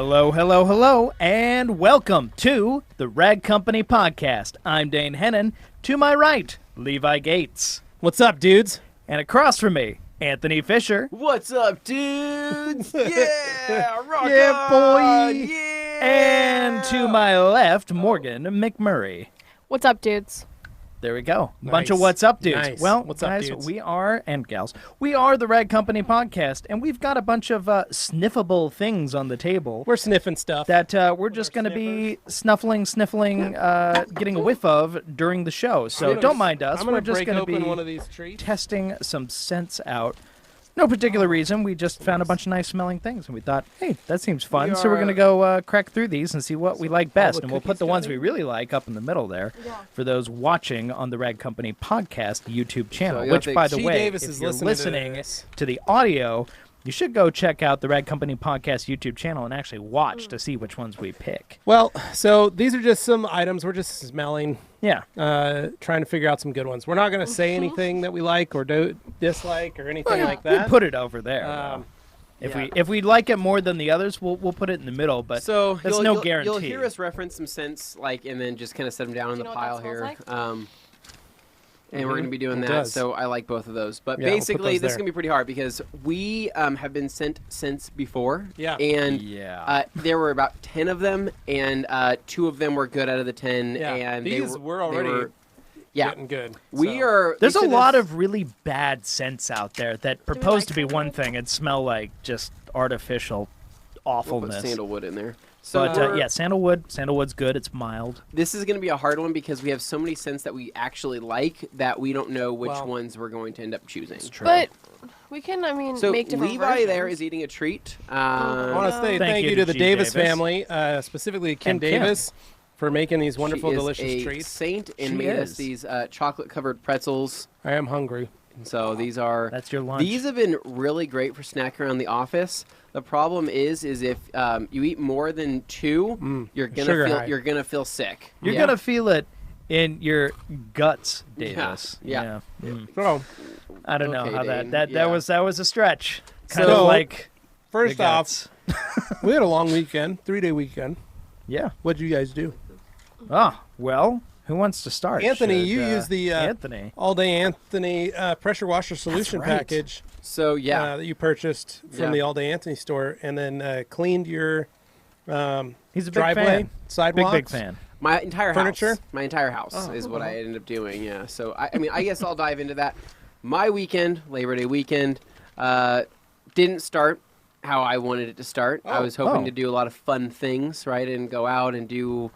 Hello, hello, hello, and welcome to the Rag Company Podcast. I'm Dane Hennen. To my right, Levi Gates. What's up, dudes? And across from me, Anthony Fisher. What's up, dudes? Yeah, rock Yeah, on! boy. Yeah! And to my left, Morgan McMurry. What's up, dudes? There we go. Nice. Bunch of what's up, dudes. Nice. Well, What's up, guys, dudes? we are, and gals, we are the Rag Company Podcast, and we've got a bunch of sniffable things on the table We're sniffing stuff. that we're just going to be sniffling, getting a whiff of during the show. So don't mind us. I'm We're gonna just break going to open be one of these treats. testing some scents out. No particular reason. We just found a bunch of nice smelling things, and we thought, hey, that seems fun. So we're going to go crack through these and see what we like best. And we'll put the ones we really like up in the middle there for those watching on the Rag Company Podcast YouTube channel. So Which, by the G. way, Davis if is you're listening to listening this. to the audio, you should go check out the Rag Company Podcast YouTube channel and actually watch to see which ones we pick. Well, so these are just some items. We're just smelling, Yeah. trying to figure out some good ones. We're not going to say anything that we like or dislike or anything like We'll that. put it over there. Um, if we like it more than the others, we'll put it in the middle. But So that's no guarantee. You'll hear us reference some scents, and then just kind of set them down in Do the you know what pile that here. smells And we're going to be doing It that, does. so I like both of those. But Yeah, we'll put basically, those this is there. going to be pretty hard because we have been sent scents before. Yeah. And Yeah. there were about 10 of them, and 2 of them were good out of the 10. Yeah. And These they were already yeah. getting good. We so. are. There's they a said lot this- of really bad scents out there that we propose like to be one sandalwood? thing and smell like just artificial We'll put awfulness. sandalwood in there. So But we're- yeah, sandalwood's good. It's mild. This is going to be a hard one because we have so many scents that we actually like that we don't know which Well, ones we're going to end up choosing. But we can, So make different Levi versions. there is eating a treat. I want to say Thank thank you you to to the G. Davis Davis. family, specifically Kim And Kim. Davis, for making these wonderful, she is delicious a treats. saint and She made us is. these chocolate-covered pretzels. I am hungry. So these are. That's your lunch. These have been really great for snacking around the office. The problem is if you eat more than 2, you're sugar high. you're gonna feel sick. You're Yeah. gonna feel it in your guts, Davis. Yeah. Mm. So, I don't know Okay, how Dane, that yeah. was a stretch. Kind So, of like first the off, guts. we had a long weekend, 3-day weekend. Yeah. What'd you guys do? Oh well, who wants to start? Anthony, Should, you used the Anthony. All Day Anthony pressure washer solution right. package So yeah. that you purchased from Yeah. the All Day Anthony store, and then cleaned your He's a big driveway, fan. sidewalks. Big fan. My entire Furniture? house. My entire house is what I ended up doing. Yeah. So I mean, I guess I'll dive into that. My weekend, Labor Day weekend, didn't start how I wanted it to start. I was hoping Oh. to do a lot of fun things, right, and go out and do,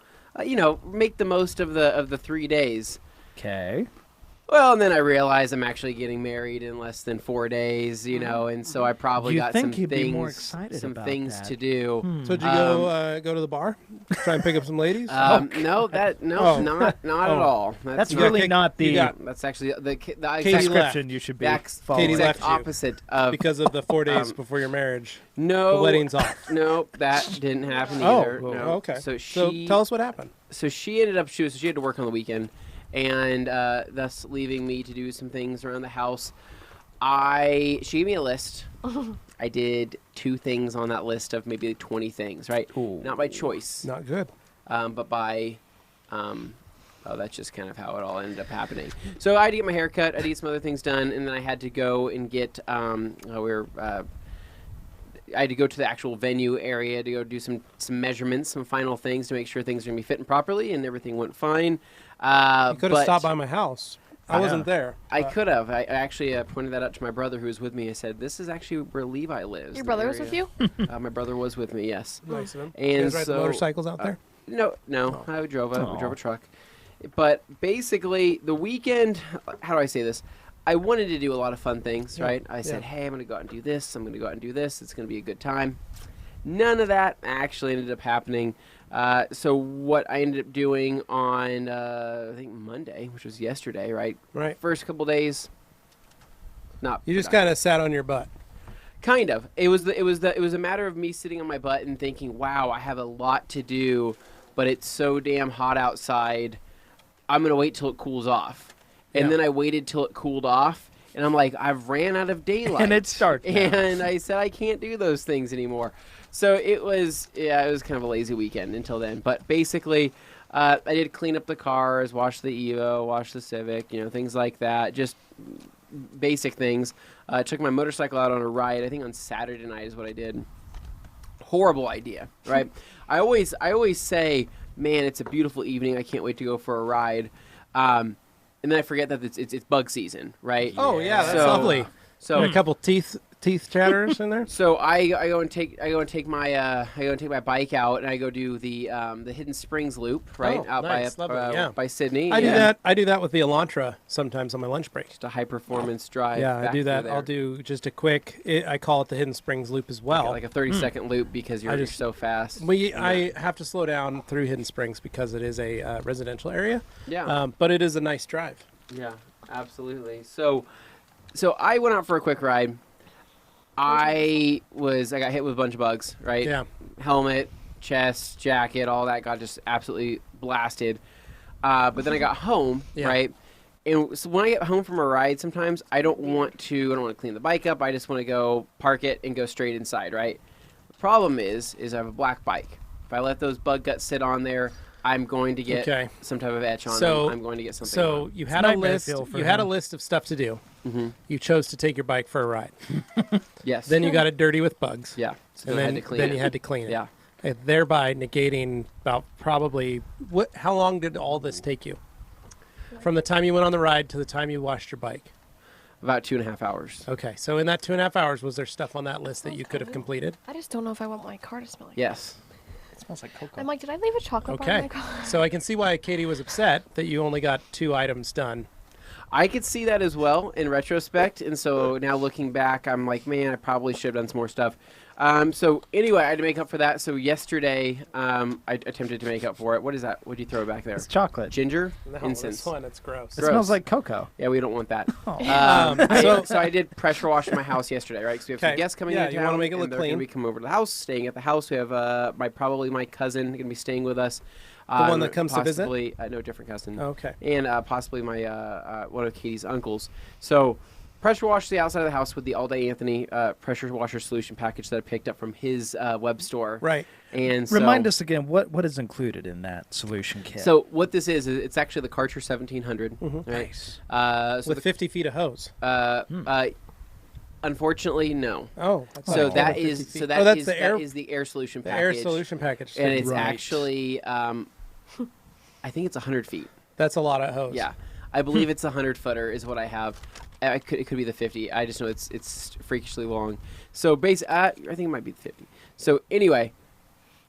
make the most of the 3 days. Okay. Well, and then I realized I'm actually getting married in less than 4 days, and so I probably You got think some you'd be things, more excited some about things that. to do. So did you go to the bar, try and pick up some ladies? No, Oh. not at all. That's not- really Kick- not you the got- That's actually the Katie exact left. description you should be following. Katie exact left you. opposite of because of the 4 days before your marriage. no The wedding's off. No, that didn't happen Oh, either. well, no. okay. So So she tell us what happened. so she ended up she had to work on the weekend, and thus leaving me to do some things around the house. She gave me a list. I did 2 things on that list of maybe 20 things, right? Ooh. Not by choice, Not good. but by. That's just kind of how it all ended up happening. So I had to get my hair cut. I had to get some other things done, and then I had to go and get. I had to go to the actual venue area to go do some measurements, some final things to make sure things are going to be fitting properly, and everything went fine. You could have but stopped by my house. I wasn't there. I but- could have. I actually pointed that out to my brother who was with me. I said, "This is actually where Levi lives." Your the brother was with area." you? My brother was with me. Yes. Nice of him. And you guys ride so- the motorcycles out there? No. Oh. I drove Aw. a truck. But basically, the weekend. How do I say this? I wanted to do a lot of fun things, Yeah, right? I said, yeah. "Hey, I'm going to go out and do this. I'm going to go out and do this. It's going to be a good time." None of that actually ended up happening. So what I ended up doing on I think Monday, which was yesterday, right? Right. First couple days, not. You just productive. kind of sat on your butt. Kind of. It was a matter of me sitting on my butt and thinking, "Wow, I have a lot to do, but it's so damn hot outside. I'm gonna wait till it cools off." And Yeah. then I waited till it cooled off, and I'm like, I've ran out of daylight. And it starts now. And I said I can't do those things anymore. So it was kind of a lazy weekend until then. But basically, I did clean up the cars, wash the Evo, wash the Civic, things like that. Just basic things. Took my motorcycle out on a ride. I think on Saturday night is what I did. Horrible idea, right? I always say, man, it's a beautiful evening. I can't wait to go for a ride. And then I forget that it's bug season, right? Oh yeah, that's lovely. So a couple teeth chatterers in there. So I go and take my bike out, and I go do the Hidden Springs loop, right? Oh, out nice, lovely, by Sydney. I do that. I do that with the Elantra sometimes on my lunch break. Just a high performance drive. Yeah, I back do that. through there. I'll do just a quick. I call it the Hidden Springs loop as well. like a 30-second loop because you're so fast. I have to slow down through Hidden Springs because it is a residential area. Yeah. But it is a nice drive. Yeah, absolutely. So I went out for a quick ride. I got hit with a bunch of bugs, right? Yeah. Helmet, chest, jacket, all that got just absolutely blasted. But then I got home, right? And so when I get home from a ride, sometimes I don't want to clean the bike up. I just want to go park it and go straight inside, right? The problem is I have a black bike. If I let those bug guts sit on there, I'm going to get some type of etch on them. I'm going to get something. So you had a list. You had a list of stuff to do. Mm-hmm. You chose to take your bike for a ride. Yes. Then you got it dirty with bugs. Yeah. So And I then, had to clean it. you had to clean it. Yeah. Thereby negating about probably how long did all this take you? From the time you went on the ride to the time you washed your bike? About 2.5 hours. Okay, so in that 2.5 hours, was there stuff on that list that you could have completed? I just don't know if I want my car to smell like Yes. It smells like cocoa. I'm like, did I leave a chocolate bar in Okay, my car? so I can see why Katie was upset that you only got 2 items done. I could see that as well in retrospect, and so now looking back, I'm like, man, I probably should have done some more stuff. So anyway, I had to make up for that. So yesterday, I attempted to make up for it. What is that? What did you throw back there? It's chocolate. Ginger? No, Incense. this one, it's gross. It smells like cocoa. Yeah, we don't want that. Oh. So I did pressure wash my house yesterday, right? Because we have some guests coming into you town. want to make it look and they're clean. going to be coming over to the house, staying at the house. We have probably my cousin going to be staying with us. The one that comes to visit? No, different cousin. Okay. And possibly my one of Katie's uncles. So pressure wash the outside of the house with the All Day Anthony pressure washer solution package that I picked up from his web store. Right. And Remind us again, what is included in that solution kit? So what this is it's actually the Karcher 1700. Mm-hmm. Right? Nice. So With 50 feet of hose. unfortunately, no. Oh. So like that 50 is feet. so that that is is the air solution the package. air solution package. And it's Right. actually I think it's 100 feet. That's a lot of hose. Yeah, I believe it's a 100-footer is what I have. It could be the 50. I just know it's freakishly long. So I think it might be the 50. So anyway,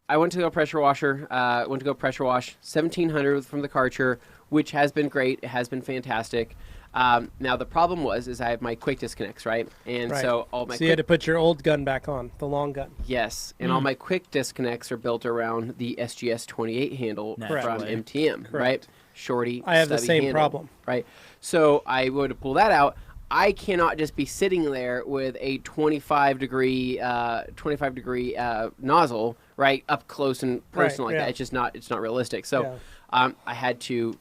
I went to go pressure washer. Went to go pressure wash 1700 from the Karcher, which has been great. It has been fantastic. Now the problem is I have my quick disconnects, right? And Right. so all my So you had to put your old gun back on, the long gun. yes, and all my quick disconnects are built around the SGS 28 handle from Naturally. MTM, right? Shorty. I have the stubby same handle, problem. right? So I would pull that out. I cannot just be sitting there with a 25 degree nozzle right up close and personal like yeah. that. It's just not realistic. So Yeah. I had to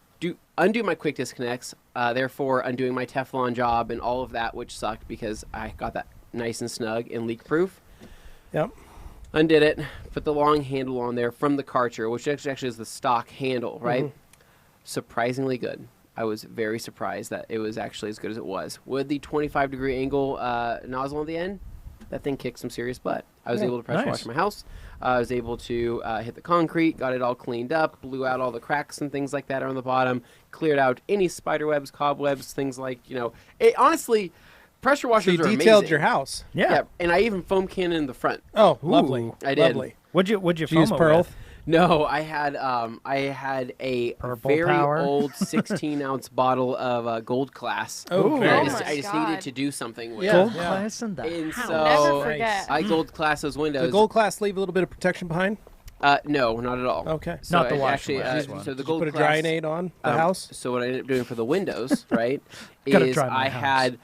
undo my quick disconnects, therefore undoing my Teflon job and all of that, which sucked because I got that nice and snug and leak proof. Yep. Undid it, put the long handle on there from the Karcher, which actually is the stock handle, right? Mm-hmm. Surprisingly good. I was very surprised that it was actually as good as it was. With the 25 degree angle nozzle on the end, that thing kicked some serious butt. I was able to pressure wash my house. I was able to hit the concrete, got it all cleaned up, blew out all the cracks and things like that on the bottom, cleared out any spider webs, cobwebs, things like, honestly, pressure So washers you are detailed amazing. your house. Yeah. And I even foam canned in the front. Oh, Ooh. lovely. I did. Lovely. What'd you Did you foam use it Pearl? with? No, I had a Purple very Power? old 16-ounce bottle of Gold Class. Oh, Ooh. very I nice. just, my I just God. needed to do something with Yeah. Gold it. class in the And house. so Never forget. I Gold Class those windows. The gold class leave a little bit of protection behind? No, not at all. Okay. So Not the I washing actually, machine one. so the Did you Gold put a Class, drying on the house? So what I ended up doing for the windows, right, Gotta is dry my I house. had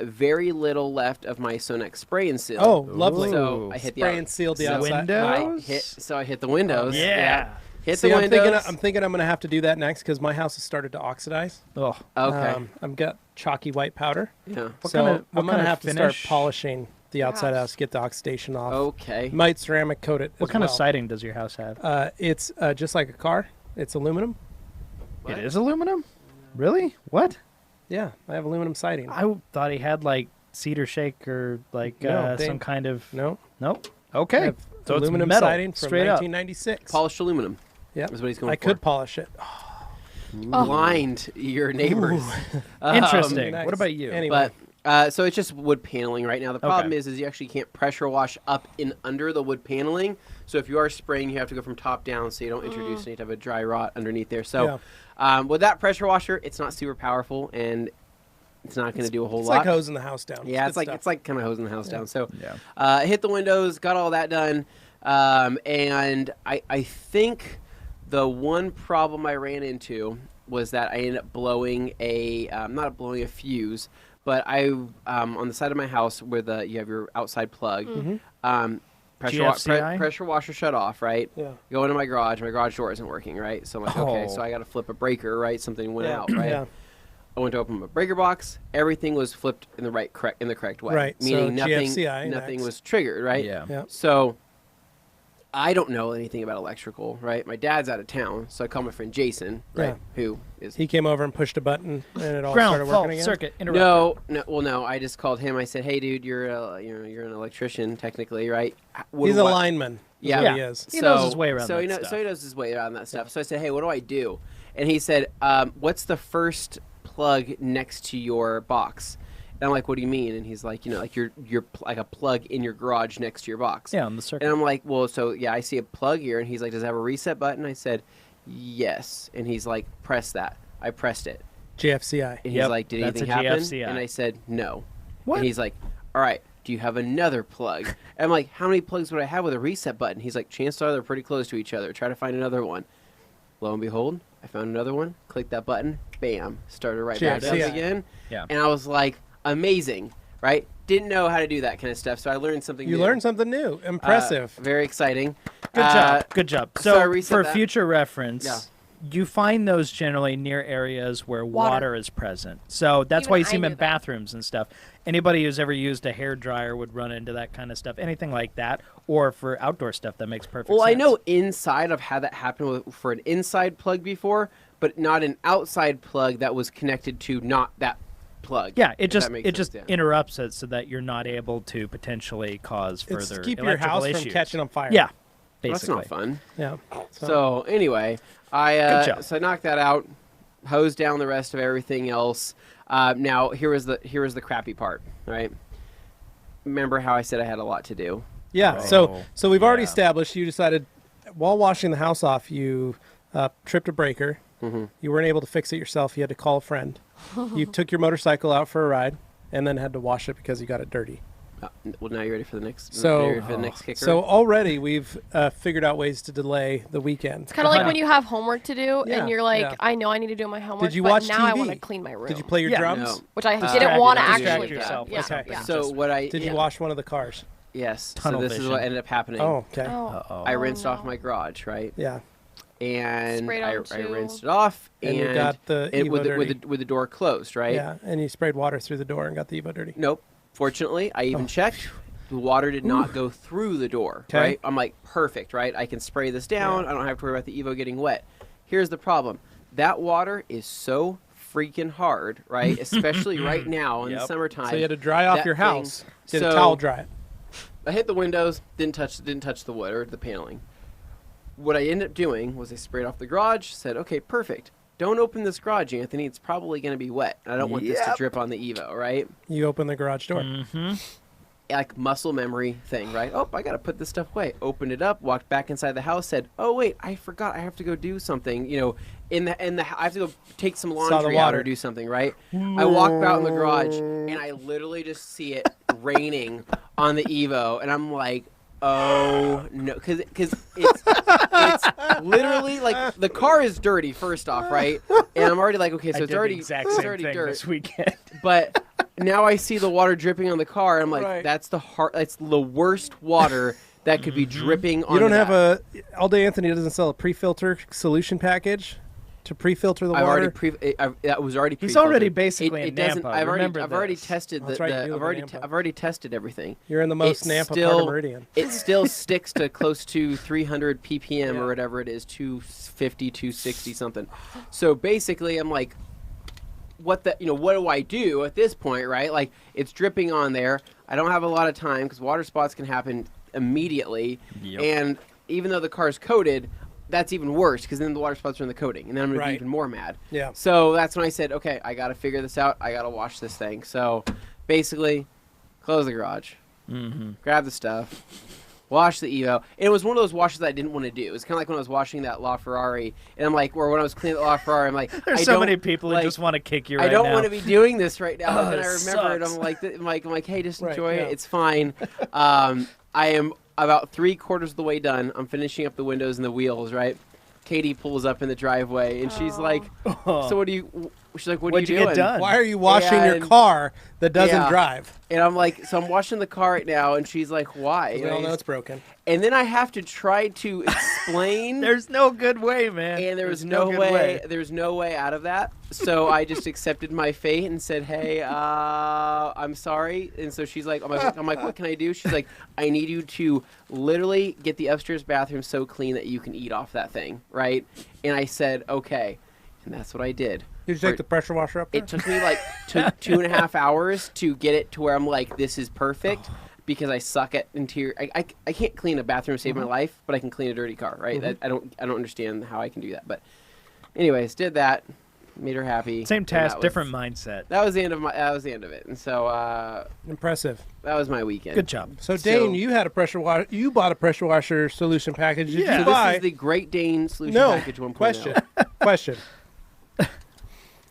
very little left of my Sonex spray and seal. Oh, lovely. So I hit the Spray and sealed the so outside. windows? I hit the windows. Yeah. Hit See, the I'm windows. thinking I'm going to have to do that next because my house has started to oxidize. Oh, Okay. I've got chalky white powder. Yeah. What so kind of- what I'm going kind to of have to start finish? polishing the outside house, get the oxidation off. Okay. Might ceramic coat it. What as kind of well. siding does your house have? It's just like a car. It's aluminum. It is aluminum? Really? What? Yeah, I have aluminum siding. I thought he had like cedar shake or like No, some kind of. No. Nope. I Okay. have So it's aluminum metal, siding from straight up. 1996. Polished aluminum. Yeah, Is what he's going I for. could polish it. Blind your neighbors. Interesting. Nice. What about you? Anyway. But so it's just wood paneling right now. The problem Okay. is you actually can't pressure wash up and under the wood paneling. So if you are spraying, you have to go from top down, so you don't introduce any type of dry rot underneath there. So with that pressure washer, it's not super powerful and it's not going to do a whole It's lot. like hosing the house down. Yeah, good it's like kind of hosing the house down. So Yeah. hit the windows, got all that done, and I think the one problem I ran into was that I ended up blowing not blowing a fuse, but I on the side of my house where you have your outside plug, GFCI? pressure washer shut off, right? Yeah. Go into my garage door isn't working, right? So I'm like, okay, so I got to flip a breaker, right? Something went out, right? Yeah. I went to open my breaker box. Everything was flipped in the correct way. Right, Meaning so nothing GFCI nothing next. was triggered, right? Yeah. Yeah. So I don't know anything about electrical, right? My dad's out of town, so I call my friend Jason, right? Yeah. Who is He came over and pushed a button, and it all Ground started fault working again. circuit interrupted. no. I just called him. I said, "Hey, dude, you're an electrician, technically, right? He's a lineman. is Yeah. what he Yeah. is. He knows his way around so that he stuff. So he knows his way around that stuff. So I said, "Hey, what do I do?" And he said, "What's the first plug next to your box?" And I'm like, "What do you mean?" And he's like, like you're like a plug in your garage next to your box. Yeah, on the circuit. And I'm like, "Well, so yeah, I see a plug here." And he's like, "Does it have a reset button?" I said, "Yes." And he's like, "Press that." I pressed it. GFCI. And he's Yep, like, "Did that's anything a happen?" GFCI. And I said, "No." What? And he's like, "All right, do you have another plug?" And I'm like, "How many plugs would I have with a reset button?" He's like, "Chances are they're pretty close to each other. Try to find another one." Lo and behold, I found another one. Clicked that button. Bam. Started right back up GFCI. again. Yeah. And I was like, amazing, right? Didn't know how to do that kind of stuff, so I learned something new. You learned something new. Impressive. Very exciting. Good job. Good job. so I So, reset for that. future reference, Yeah. you find those generally near areas where water is present. So that's Even why you I see them in knew that. bathrooms and stuff. Anybody who's ever used a hair dryer would run into that kind of stuff. Anything like that, or for outdoor stuff, that makes perfect Well, sense. I know inside I've had that happen for an inside plug before, but not an outside plug that was connected to not that plug. Yeah, if that makes just sense, yeah. interrupts it so that you're not able to potentially cause It's further to keep your electrical house issues. from catching on fire. Yeah, Well, basically. that's not fun. Yeah. So anyway, Good job. so I knocked that out, hosed down the rest of everything else. Now here was the crappy part, right? Remember how I said I had a lot to do? Yeah. Oh, So we've already yeah. established you decided while washing the house off, you tripped a breaker. Mm-hmm. You weren't able to fix it yourself. You had to call a friend. You took your motorcycle out for a ride and then had to wash it because you got it dirty. Well, now you ready for the next? So- you ready for the next kicker? So already we've figured out ways to delay the weekend. It's kind of like when you have homework to do Yeah, and you're like, yeah. I know I need to do my homework, Did you but watch now I TV? want to clean my room. Did you play your Yeah. drums? No. Which I Distract didn't want to distract actually yourself. do. Yeah. Okay. Yeah. so what I Did you wash one of the cars? Yes. Tunnel so this is vision. what ended up happening. Oh, okay. Oh. Uh-oh. I rinsed no. off my garage, right? Yeah. And Sprayed I onto- rinsed it off, And you got the Evo with dirty. the door closed, right? Yeah. And you sprayed water through the door and got the Evo dirty. Nope. Fortunately, I even checked. The water did not go through the door, 'Kay. right? I'm like, perfect, right? I can spray this down. Yeah. I don't have to worry about the Evo getting wet. Here's the problem. That water is so freaking hard, right? Especially right now in the Yep. summertime. So you had to dry off That your thing- house. Did a so- towel dry it. I hit the windows, didn't touch the wood or the paneling. What I ended up doing was I sprayed off the garage, said, okay, perfect. Don't open this garage, Anthony. It's probably going to be wet. I don't want this to drip on the Evo, right? You open the garage door. Mm-hmm. Like muscle memory thing, right? Oh, I got to put this stuff away. Opened it up, walked back inside the house, said, oh, wait, I forgot. I have to go do something. I have to go take some Saw the laundry out water. or do something, right? I walk out in the garage, and I literally just see it raining on the Evo. And I'm like, oh, no. Because it's literally like the car is dirty, first off, right? And I'm already like, okay, so I it's did already, the exact it's same already thing dirt. this weekend. But now I see the water dripping on the car. I'm like, Right. that's the worst water that could be dripping on You don't the have back. All Day Anthony doesn't sell a pre-filter solution package to pre-filter the I've water? that was already. He's pre-filtered. already basically it in doesn't. Nampa. I've Remember already this. tested That's right, you live in Nampa. I've already tested everything. You're in the most It Nampa part still- of Meridian. It still sticks to close to 300 ppm Yeah. or whatever it is, 250, 260 something. So basically, I'm like, what do I do at this point, right? Like, it's dripping on there. I don't have a lot of time because water spots can happen immediately. Yep. And even though the car's coated, that's even worse because then the water spots are in the coating, and then I'm going to be Right. even more mad. Yeah. So that's when I said, okay, I got to figure this out. I got to wash this thing. So basically, close the garage, grab the stuff, wash the Evo. And it was one of those washes that I didn't want to do. It was kind of like when I was washing that LaFerrari, and I'm like, or when I was cleaning the LaFerrari, I'm like, There's I so don't, many people like, who just want to kick you right I don't now. want to be doing this right now. And then I it remember it. sucks. I'm like, hey, just Right, enjoy yeah. it. It's fine. I am about 3/4 of the way done. I'm finishing up the windows and the wheels, right? Katie pulls up in the driveway, and she's like, so what do you... She's like, what are you What'd you doing? get done? Why are you washing your And- car that doesn't Yeah. drive? And I'm like, so I'm washing the car right now, and she's like, why? We all know it's broken. And then I have to try to explain... There's no good way, man. And there was There's no good way. There was no way out of that. So I just accepted my fate and said, "Hey, I'm sorry." And so she's like, "I'm like, what can I do?" She's like, "I need you to literally get the upstairs bathroom so clean that you can eat off that thing, right?" And I said, "Okay," and that's what I did. Did you take the pressure washer up there? It took me like 2.5 hours to get it to where I'm like, this is perfect. Because I suck at interior. I can't clean a bathroom to save my life, but I can clean a dirty car, right? I don't understand how I can do that. But anyways, did that, made her happy. Same and task, that was- different mindset. That was the end of it. And so Impressive. that was my weekend. Good job. So Dane, you had a pressure washer. You bought a pressure washer solution package. Did Yeah. you So buy? this is the Great Dane Solution No. Package 1.0. Question.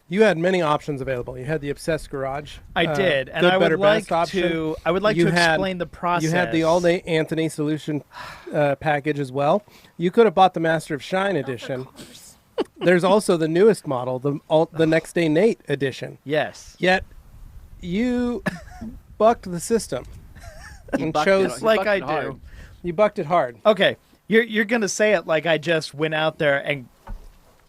You had many options available. You had the Obsessed Garage. I did, and good, I would better, like best option. to. I would like You to had- explain the process. You had the All Day Anthony Solution package as well. You could have bought the Master of Shine edition. There's also the newest model, the Next Day Nate edition. Yes. Yet you bucked the system and bucked chose it. Like bucked I it do. hard. you bucked it hard. Okay, you're gonna say it like I just went out there and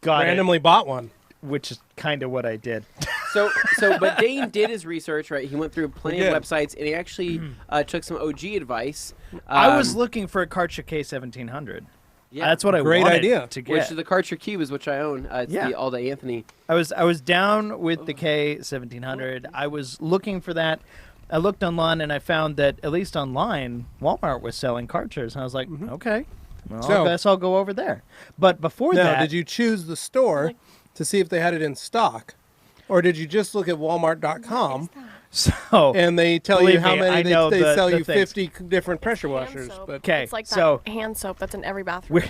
got Randomly bought one. it, which is kind of what I did. But Dane did his research, right? He went through plenty He of did. websites, and he actually took some OG advice. I was looking for a Karcher K1700. Yeah. That's what I Great wanted idea. to get. Which is the Karcher Cubes, which I own. It's Yeah. the All Day Anthony. I was down with the K1700. I was looking for that. I looked online and I found that at least online, Walmart was selling Karchers, and I was like, okay, well, So- I guess I'll go over there. But before Now, that, did you choose the store to see if they had it in stock? Or did you just look at Walmart.com so and they tell Believe you how me, many I know they the sell you things. 50 different pressure Hand washers? soap. But Okay, It's like that so- hand soap that's in every bathroom.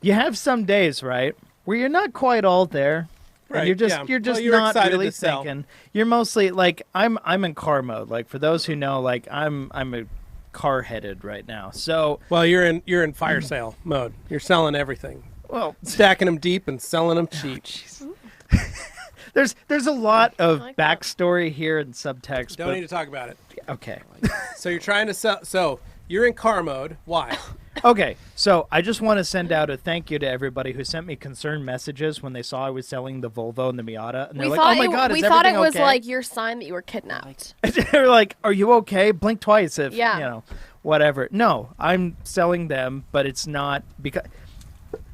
you have some days, right, where you're not quite all there. And Right, you're just yeah. you're just Well, you're not excited really to sell. thinking. You're mostly like I'm in car mode. Like for those who know, like I'm a car headed right now. So well, you're in fire sale mode. You're selling everything, well, stacking them deep and selling them cheap. there's a lot of like that. backstory here and subtext. Don't but, need to talk about it. okay. So you're trying to sell. So you're in car mode. Why? Okay, so I just want to send out a thank you to everybody who sent me concerned messages when they saw I was selling the Volvo and the Miata, and they're like, "Oh my God, is we thought it everything was okay?" like your sign that you were kidnapped. They're like, "Are you okay? Blink twice if Yeah. you know, whatever." No, I'm selling them, but it's not because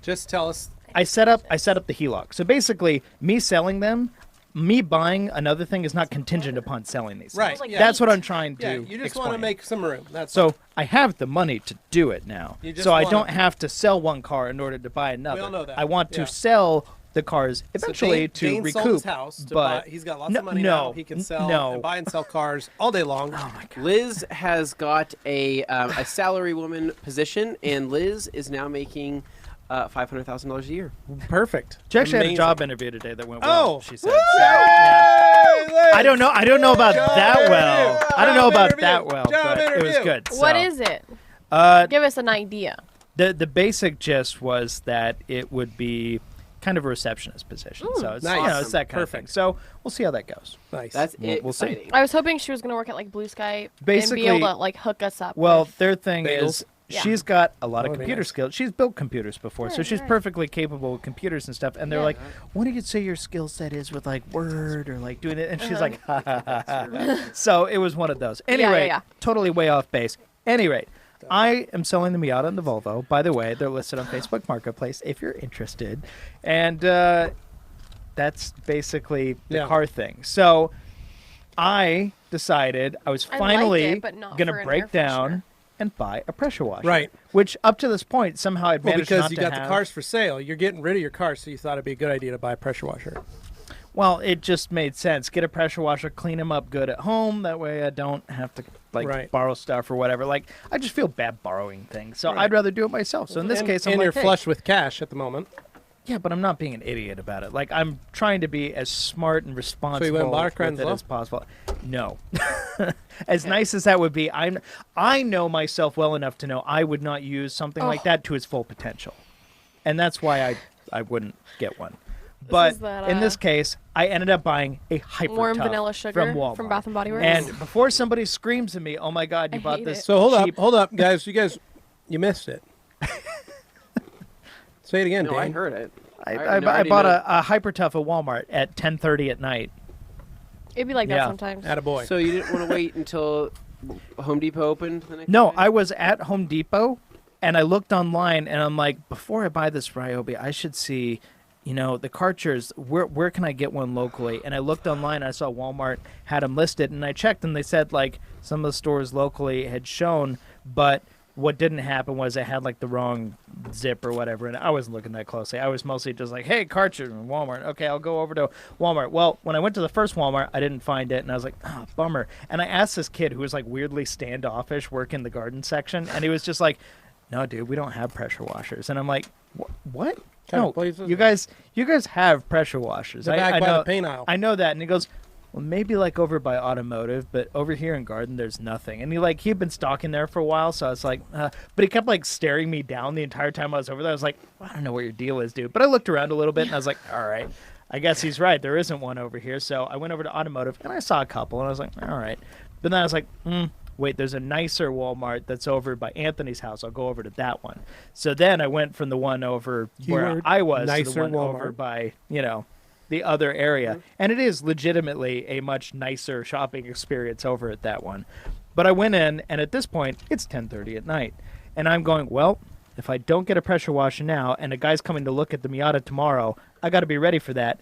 Just tell us. I set up the HELOC. So basically, me selling them, me buying another thing is not contingent upon selling these. Right. things. Yeah. That's what I'm trying to Yeah, you just want to explain. make some room. That's So I have the money to do it now. You just So I wanna- don't have to sell one car in order to buy another. all know that. I want to Yeah. sell the cars So eventually Dane- to Dane recoup. sold his house to but buy, he's got lots no, of money no, now. He can sell no. and buy and sell cars all day long. Oh my God. Liz has got a salary woman position, and Liz is now making $500,000 a year. Perfect. She actually had Amazing. a job interview today that went well. Oh, She said. Woo! So, yeah. Liz! I don't know about Job that well. interview. I don't know Job about interview. that well, Job but it was interview. good. What so. is it? Uh, Give us an idea. the basic gist was that it would be kind of a receptionist position. So it's, Nice. you know, it's that kind of Perfect. thing. So we'll see how that goes. Nice. That's We'll see. exciting. I was hoping she was going to work at like Blue Sky Basically- and be able to like hook us up. Well, with- their thing Bagels. is Yeah. she's got a lot of That would be computer nice. skills. She's built computers before, so Right, she's right. perfectly capable with computers and stuff. And they're Yeah. like, "What do you say your skill set is with like Word or like doing it?" And she's like, "Ha ha ha ha." So it was one of those. Anyway, yeah. totally way off base. Anyway, I am selling the Miata and the Volvo. By the way, they're listed on Facebook Marketplace if you're interested. And that's basically the Yeah. car thing. So I decided I was I like finally it, but not going for to an break air down freshener. and buy a pressure washer. Right. Which up to this point, somehow I'd Well, managed because not you to got have. the cars for sale. You're getting rid of your car, so you thought it'd be a good idea to buy a pressure washer. Well, it just made sense. Get a pressure washer, clean them up good at home. That way I don't have to Right. borrow stuff or whatever. Like, I just feel bad borrowing things. So Right. I'd rather do it myself. So in this case, I'm and like, you're hey, flush with cash at the moment. yeah, but I'm not being an idiot about it. Like, I'm trying to be as smart and responsible went and bought a with it Crenzo? as possible. No. As nice as that would be, I know myself well enough to know I would not use something like that to its full potential. And that's why I wouldn't get one. But is that, in this case, I ended up buying a Hyper Warm Tough vanilla sugar from Walmart. from Bath and Body Works. And before somebody screams at me, "Oh my God, you I bought hate this!" it. So cheap. hold up, guys. You missed it. Say it again, No, Dan. I heard it. I already bought know. a Hyper Tough at Walmart at 10:30 at night. It'd be like that Yeah. sometimes. Attaboy. So you didn't want to wait until Home Depot opened the next No, day? I was at Home Depot, and I looked online, and I'm like, before I buy this Ryobi, I should see, the Karchers. Where can I get one locally? And I looked online, I saw Walmart had them listed, and I checked, and they said like some of the stores locally had shown, but what didn't happen was it had like the wrong zip or whatever, and I wasn't looking that closely. I was mostly just like, hey, Karcher, Walmart. Okay, I'll go over to Walmart. Well, when I went to the first Walmart, I didn't find it, and I was like, oh, bummer. And I asked this kid who was like weirdly standoffish, working the garden section, and he was just like, no, dude, we don't have pressure washers. And I'm like, what? Kind No, of place is you it? guys have pressure washers. The back I by know, the paint aisle. I know that. And he goes, well, maybe like over by automotive, but over here in garden, there's nothing. And he'd been stalking there for a while, so I was like, but he kept like staring me down the entire time I was over there. I was like, I don't know what your deal is, dude. But I looked around a little bit, and I was like, all right, I guess he's right. There isn't one over here. So I went over to automotive, and I saw a couple, and I was like, all right. But then I was like, wait, there's a nicer Walmart that's over by Anthony's house. I'll go over to that one. So then I went from the one over where Keyword, I was to nicer the one over Walmart. by, the other area. And it is legitimately a much nicer shopping experience over at that one. But I went in, and at this point, it's 10:30 at night. And I'm going, well, if I don't get a pressure washer now, and a guy's coming to look at the Miata tomorrow, I got to be ready for that.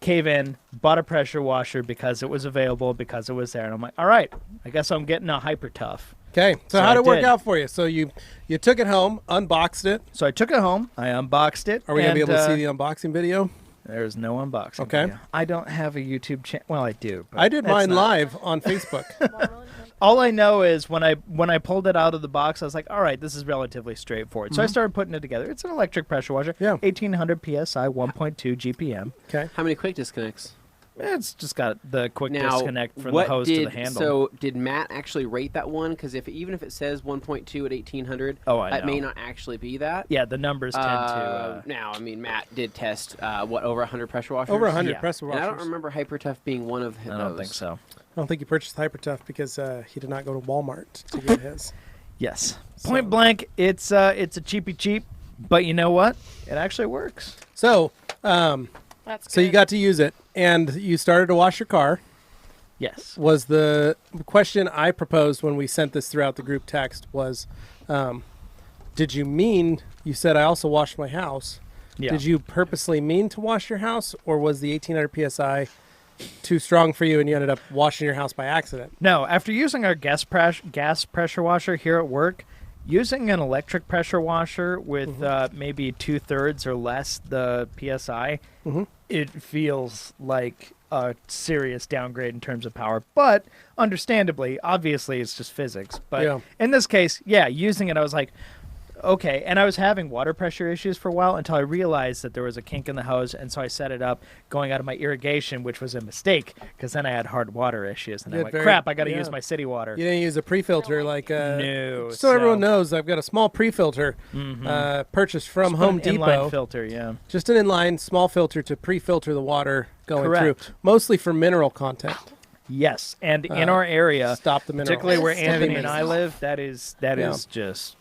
Cave in, bought a pressure washer because it was available, because it was there. And I'm like, all right, I guess I'm getting a Hyper Tough. Okay, so So how I did it work did. out for you? So you took it home, unboxed it. So I took it home. I unboxed it. Are we going to be and, able to see the unboxing video? There's no unboxing. Okay. video. I don't have a YouTube channel. Well, I do. But I did that's mine not- live on Facebook. All I know is when I pulled it out of the box, I was like, all right, this is relatively straightforward. So I started putting it together. It's an electric pressure washer. Yeah. 1800 PSI, 1.2 GPM. Okay. How many quick disconnects? It's just got the quick Now, disconnect from the what hose did to the handle. so did Matt actually rate that one? Because even if it says 1.2 at 1800, Oh, I it may know. not actually be that. Yeah, the numbers tend to. Now, I mean, Matt did test over 100 pressure washers. Over 100 Yeah. pressure And washers. I don't remember Hyper-Tough being one of those. I don't think so. I don't think he purchased Hyper-Tough because he did not go to Walmart to get his. Yes. Point blank, it's a cheapy cheap, but you know what? It actually works. So, That's so you good. got to use it, and you started to wash your car. Yes. Was the question I proposed when we sent this throughout the group text was, did you mean, you said I also washed my house. Yeah. Did you purposely mean to wash your house, or was the 1800 PSI too strong for you and you ended up washing your house by accident? No, after using our gas pressure washer here at work, using an electric pressure washer with maybe 2/3 or less the PSI, it feels like a serious downgrade in terms of power. But understandably, obviously, it's just physics. But Yeah. in this case, yeah, using it, I was like, okay. And I was having water pressure issues for a while until I realized that there was a kink in the hose. And so I set it up going out of my irrigation, which was a mistake because then I had hard water issues. And I You had went, very- crap, I got to yeah. use my city water. You didn't use a pre-filter like... No. So everyone knows, I've got a small pre-filter purchased from Just put Home an Depot. inline filter, yeah. Just an inline small filter to pre-filter the water going Correct. through, mostly for mineral content. Yes, and in our area, stop the minerals. particularly where Stop the Anthony and I minerals. live, that is just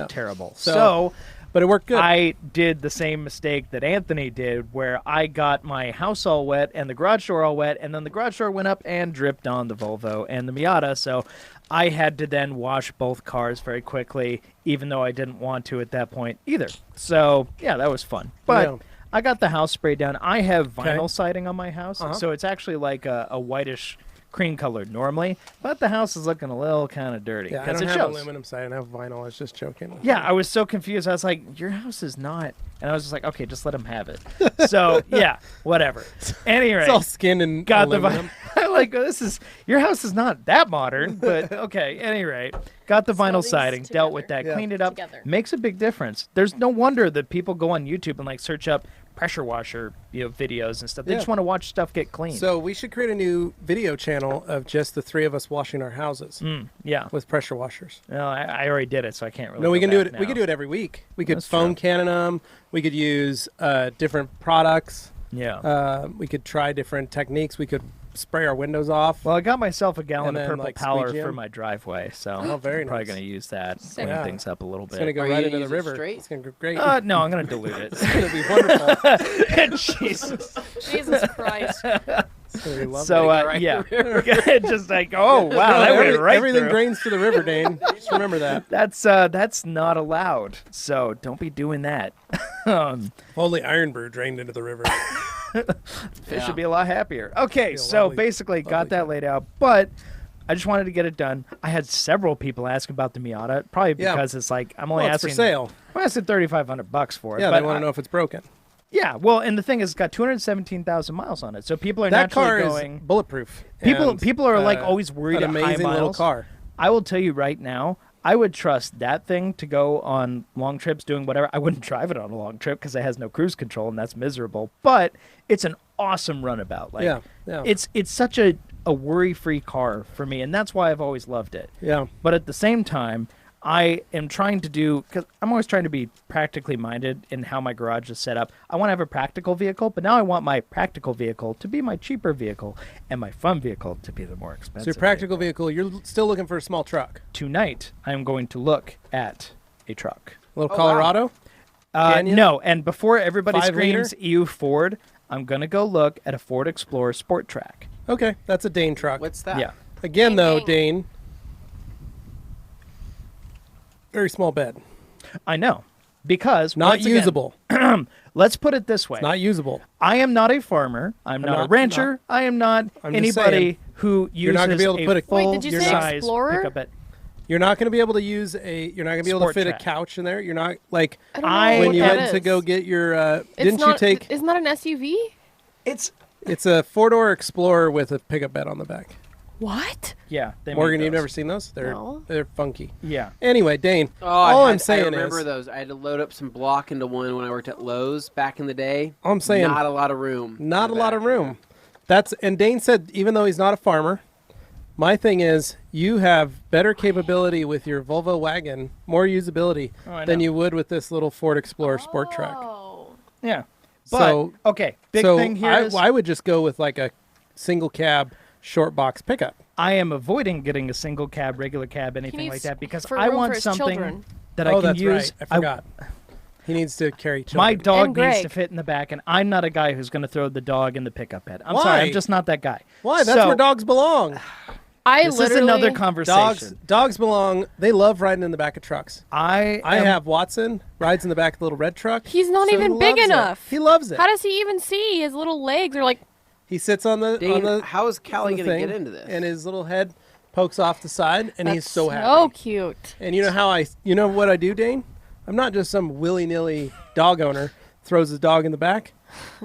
terrible. So, but it worked good. I did the same mistake that Anthony did, where I got my house all wet and the garage door all wet, and then the garage door went up and dripped on the Volvo and the Miata. So I had to then wash both cars very quickly, even though I didn't want to at that point either. So yeah, that was fun. But Yeah. I got the house sprayed down. I have vinyl siding on my house, Uh-huh. so it's actually like a whitish cream colored normally, but the house is looking a little kind of dirty Yeah, I because don't it have shows. aluminum siding. I have vinyl. I was just joking. Yeah, I was so confused. I was like, your house is not. And I was just like, okay, just let him have it. So, yeah, whatever. Anyway, It's all skin and got aluminum. the vinyl. Like, your house is not that modern, but okay, any rate. Got the vinyl these siding, dealt with that, Yeah. cleaned it up. Together. Makes a big difference. There's no wonder that people go on YouTube and like search up pressure washer, videos and stuff. They Yeah. just want to watch stuff get clean. So we should create a new video channel of just the three of us washing our houses yeah. with pressure washers. Well, I already did it, so I can't really. No, we go can do back it. now. We could do it every week. We could That's foam true. cannon them. We could use different products. Yeah. We could try different techniques. We could spray our windows off. Well, I got myself a gallon And of then, purple like, power squeeze for in. my driveway, so Oh, very I'm probably nice. going to use that, clean Yeah. things up a little It's gonna bit. go Are right you into the gonna use it river. straight? It's gonna go great. No, I'm going to dilute it. It's gonna be wonderful. Jesus. Jesus Christ. It's gonna be lovely. So, Right yeah. through the Just like, oh, wow, that went right everything through. drains to the river, Dane. Just remember that. That's not allowed, so don't be doing that. Only Iron Brew drained into the river. Fish Yeah. should be a lot happier. Okay, Be a so lovely- basically got lovely that time. laid out, but I just wanted to get it done. I had several people ask about the Miata, probably Yeah. because it's like I'm only Well, it's for asking sale. I'm asking $3,500 for it. Yeah, but they want to know if it's broken. Yeah, well, and the thing is, it's got 217,000 miles on it, so people are That car naturally is going. bulletproof. and, People are like always worried an at high amazing little miles. car. I will tell you right now, I would trust that thing to go on long trips doing whatever. I wouldn't drive it on a long trip because it has no cruise control and that's miserable. But it's an awesome runabout. Like, Yeah. It's such a worry-free car for me, and that's why I've always loved it. Yeah. But at the same time, I am trying to do, because I'm always trying to be practically minded in how my garage is set up. I want to have a practical vehicle, but now I want my practical vehicle to be my cheaper vehicle and my fun vehicle to be the more So expensive. your practical vehicle, you're still looking for a small truck. Tonight, I am going to look at a truck. A little Oh, wow. Colorado? Canyon? No, and before everybody 5 liter? screams EU Ford, I'm going to go look at a Ford Explorer Sport Track. Okay, that's a Dane truck. What's that? Yeah. Again, though, Dane. Dane, very small bed. I know. Because Not once again, usable. let's put it this way. Not usable. I am not a farmer. I'm not a not- rancher. I am not I'm just anybody saying, who uses you're not gonna be able to put a- full Wait, did you say size Explorer? pickup at You're not going to be able to use a. You're not going to be able to Sport fit track. a couch in there. You're not like I don't know I- when what you that went to is. go get your. It's Didn't you not, take? Isn't that an SUV? It's It's a 4-door Explorer with a pickup bed on the back. What? yeah. They Morgan, make you've those. never seen those? No. They're funky. Yeah. Anyway, Dane. Oh, all I'm I saying remember is, those. I had to load up some block into one when I worked at Lowe's back in the day. all I'm saying, Not a lot of room. not a in the lot of back. room. That's and Dane said even though he's not a farmer, my thing is you have better capability with your Volvo wagon, more usability Oh, I than know. you would with this little Ford Explorer Sport Track. Oh. Yeah. But So- okay, big so thing here is I would just go with like a single cab short box pickup. I am avoiding getting a single cab, regular cab, anything like needs that because for I room want for his something children. that I Oh, can that's use. right. I forgot. He needs to carry children. My dog And needs Greg. to fit in the back, and I'm not a guy who's going to throw the dog in the pickup bed. I'm Why? sorry, I'm just not that guy. Why? That's So, where dogs belong. I This is literally another conversation. Dogs belong. They love riding in the back of trucks. I I am- have Watson rides in the back of the little red truck. He's not so even he big loves it. enough. He loves it. How does he even see? His little legs are like. He sits on the Dane, how is Callie on the going to thing, get into this? and his little head pokes off the side, and he's That's so happy. So cute. And you know how you know what I do, Dane? I'm not just some willy-nilly dog owner throws his dog in the back.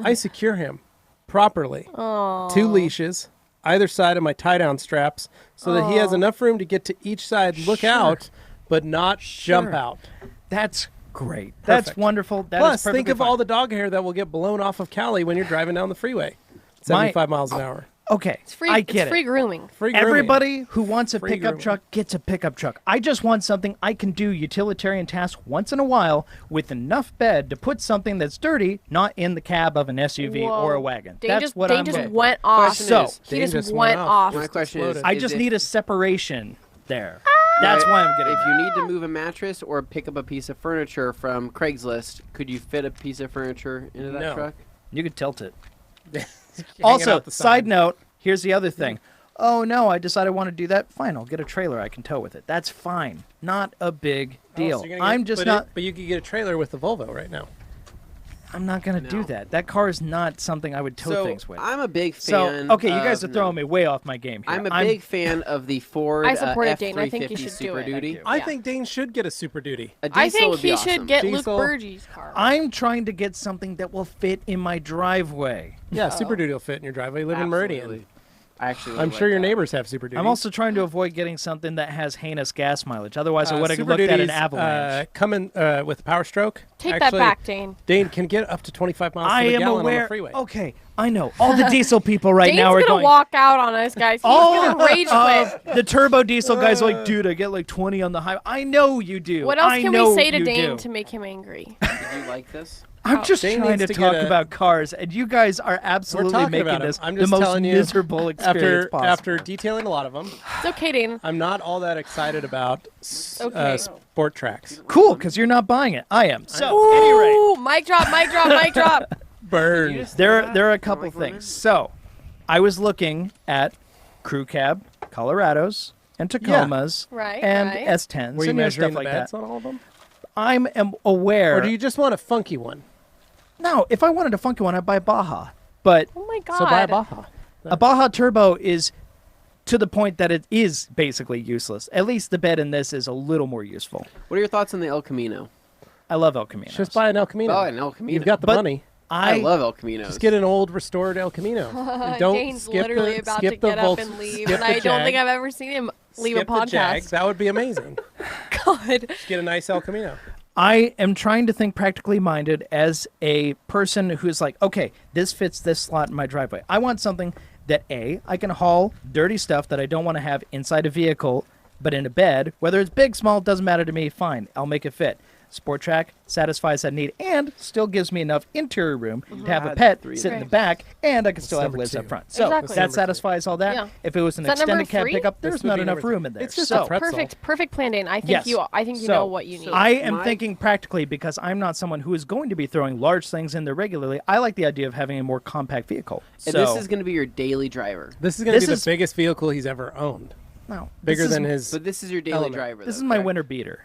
I secure him properly. Oh. 2 leashes, either side of my tie-down straps, so that he has Aw. enough room to get to each side, look Sure. out, but not jump Sure. out. That's great. That's Perfect. wonderful. That is Plus, think perfectly of all fine. the dog hair that will get blown off of Cali when you're driving down the freeway, 75 miles an hour. Okay, It's free. I get it's free it. grooming. Free grooming. Everybody who wants a Free pickup grooming. truck gets a pickup truck. I just want something I can do utilitarian tasks once in a while with enough bed to put something that's dirty not in the cab of an SUV or a Whoa. wagon. Dane That's just, what Dane I'm just looking for. went off. Question So, is, He Dane just just went went off. my question is, exploded. I is just if- need a separation there. That's why I'm getting If that. you need to move a mattress or pick up a piece of furniture from Craigslist, could you fit a piece of furniture into that No. truck? You could tilt it. Hang it Also, out the side note, here's the other thing. Oh no, I decided I want to do that. Fine, I'll get a trailer I can tow with it. That's fine. Not a big Oh, deal. so you're gonna I'm get- just but not. but you could get a trailer with the Volvo right now. I'm not gonna do No. that. That car is not something I would tow So things with. I'm a big So fan. okay, you guys are of- throwing me way off my game here. I'm a big fan of the Ford I support it, Dane. F350 I think you should do Super it. Thank Duty. you. I Yeah. think Dane should get a Super Duty. A diesel I think would be he awesome. should get Luke Diesel. Burgie's car. I'm trying to get something that will fit in my driveway. Yeah, Super Duty will fit in your driveway. You live in Meridian. Absolutely. I actually I'm really sure like your that. neighbors have Super Duty. I'm also trying to avoid getting something that has heinous gas mileage. Otherwise, I would have Super looked at an Duties, avalanche. coming with Power Stroke. Take that Actually, back, Dane. Dane can get up to 25 miles I to the am gallon on aware. the freeway. Okay, I know. All the diesel people right Dane's now are gonna going. walk out on us, guys. He's All gonna rage quit. the turbo diesel guys are like, dude, I get like 20 on the highway. I know you do. What else I can know we say to you Dane do. to make him angry? Did you like this? I'm just Dane trying needs to to talk get a- about cars, and you guys are absolutely talking making about 'em. this I'm the just most telling you, miserable experience possible. After detailing a lot of them, It's okay, Dane. I'm not all that excited about Okay. sport tracks. Cool, because you're not buying it. I am. So, at any rate, Ooh, mic drop, mic drop, mic drop. Burn. You just there throw there are a that? couple Like women? things. So, I was looking at crew cab Colorados and Tacomas Right, and right. S10s Were you and measuring stuff the like beds that. on all of them? I'm am aware. Or do you just want a funky one? No, if I wanted a funky one, I'd buy Baja. But Oh my god. So buy a Baja. a Baja Turbo is to the point that it is basically useless. At least the bed in this is a little more useful. What are your thoughts on the El Camino? I love El Camino. Just buy an El Camino. Oh, an El Camino. You've got the But- money. I love El Caminos. Just get an old restored El Camino. And don't Dane's skip literally the, about to skip the get up Volks- and leave, skip and the I don't Jag. think I've ever seen him leave Skip a the Jag. podcast. That would be amazing. God. Just get a nice El Camino. I am trying to think practically minded as a person who's like, okay, this fits this slot in my driveway. I want something that A, I can haul dirty stuff that I don't want to have inside a vehicle, but in a bed, whether it's big, small, doesn't matter to me, fine, I'll make it fit. Sport Track satisfies that need and still gives me enough interior room to have a Had pet three sit in the Right. back, and I can still have number lids two. up front. So Exactly. that Number satisfies all that. Yeah. If it was an Is that number extended cab 3? pickup, This there's would not be enough number room three. in there. It's just so, a pretzel. Perfect plan, Dane. I think Yes. I think you So, know what you need. I am My- thinking practically because I'm not someone who is going to be throwing large things in there regularly. I like the idea of having a more compact vehicle. And So, this is going to be your daily driver. This is going to This be is- the biggest vehicle he's ever owned. no, Bigger this is, than his. But this is your daily Element. driver. This though, is my correct? winter beater.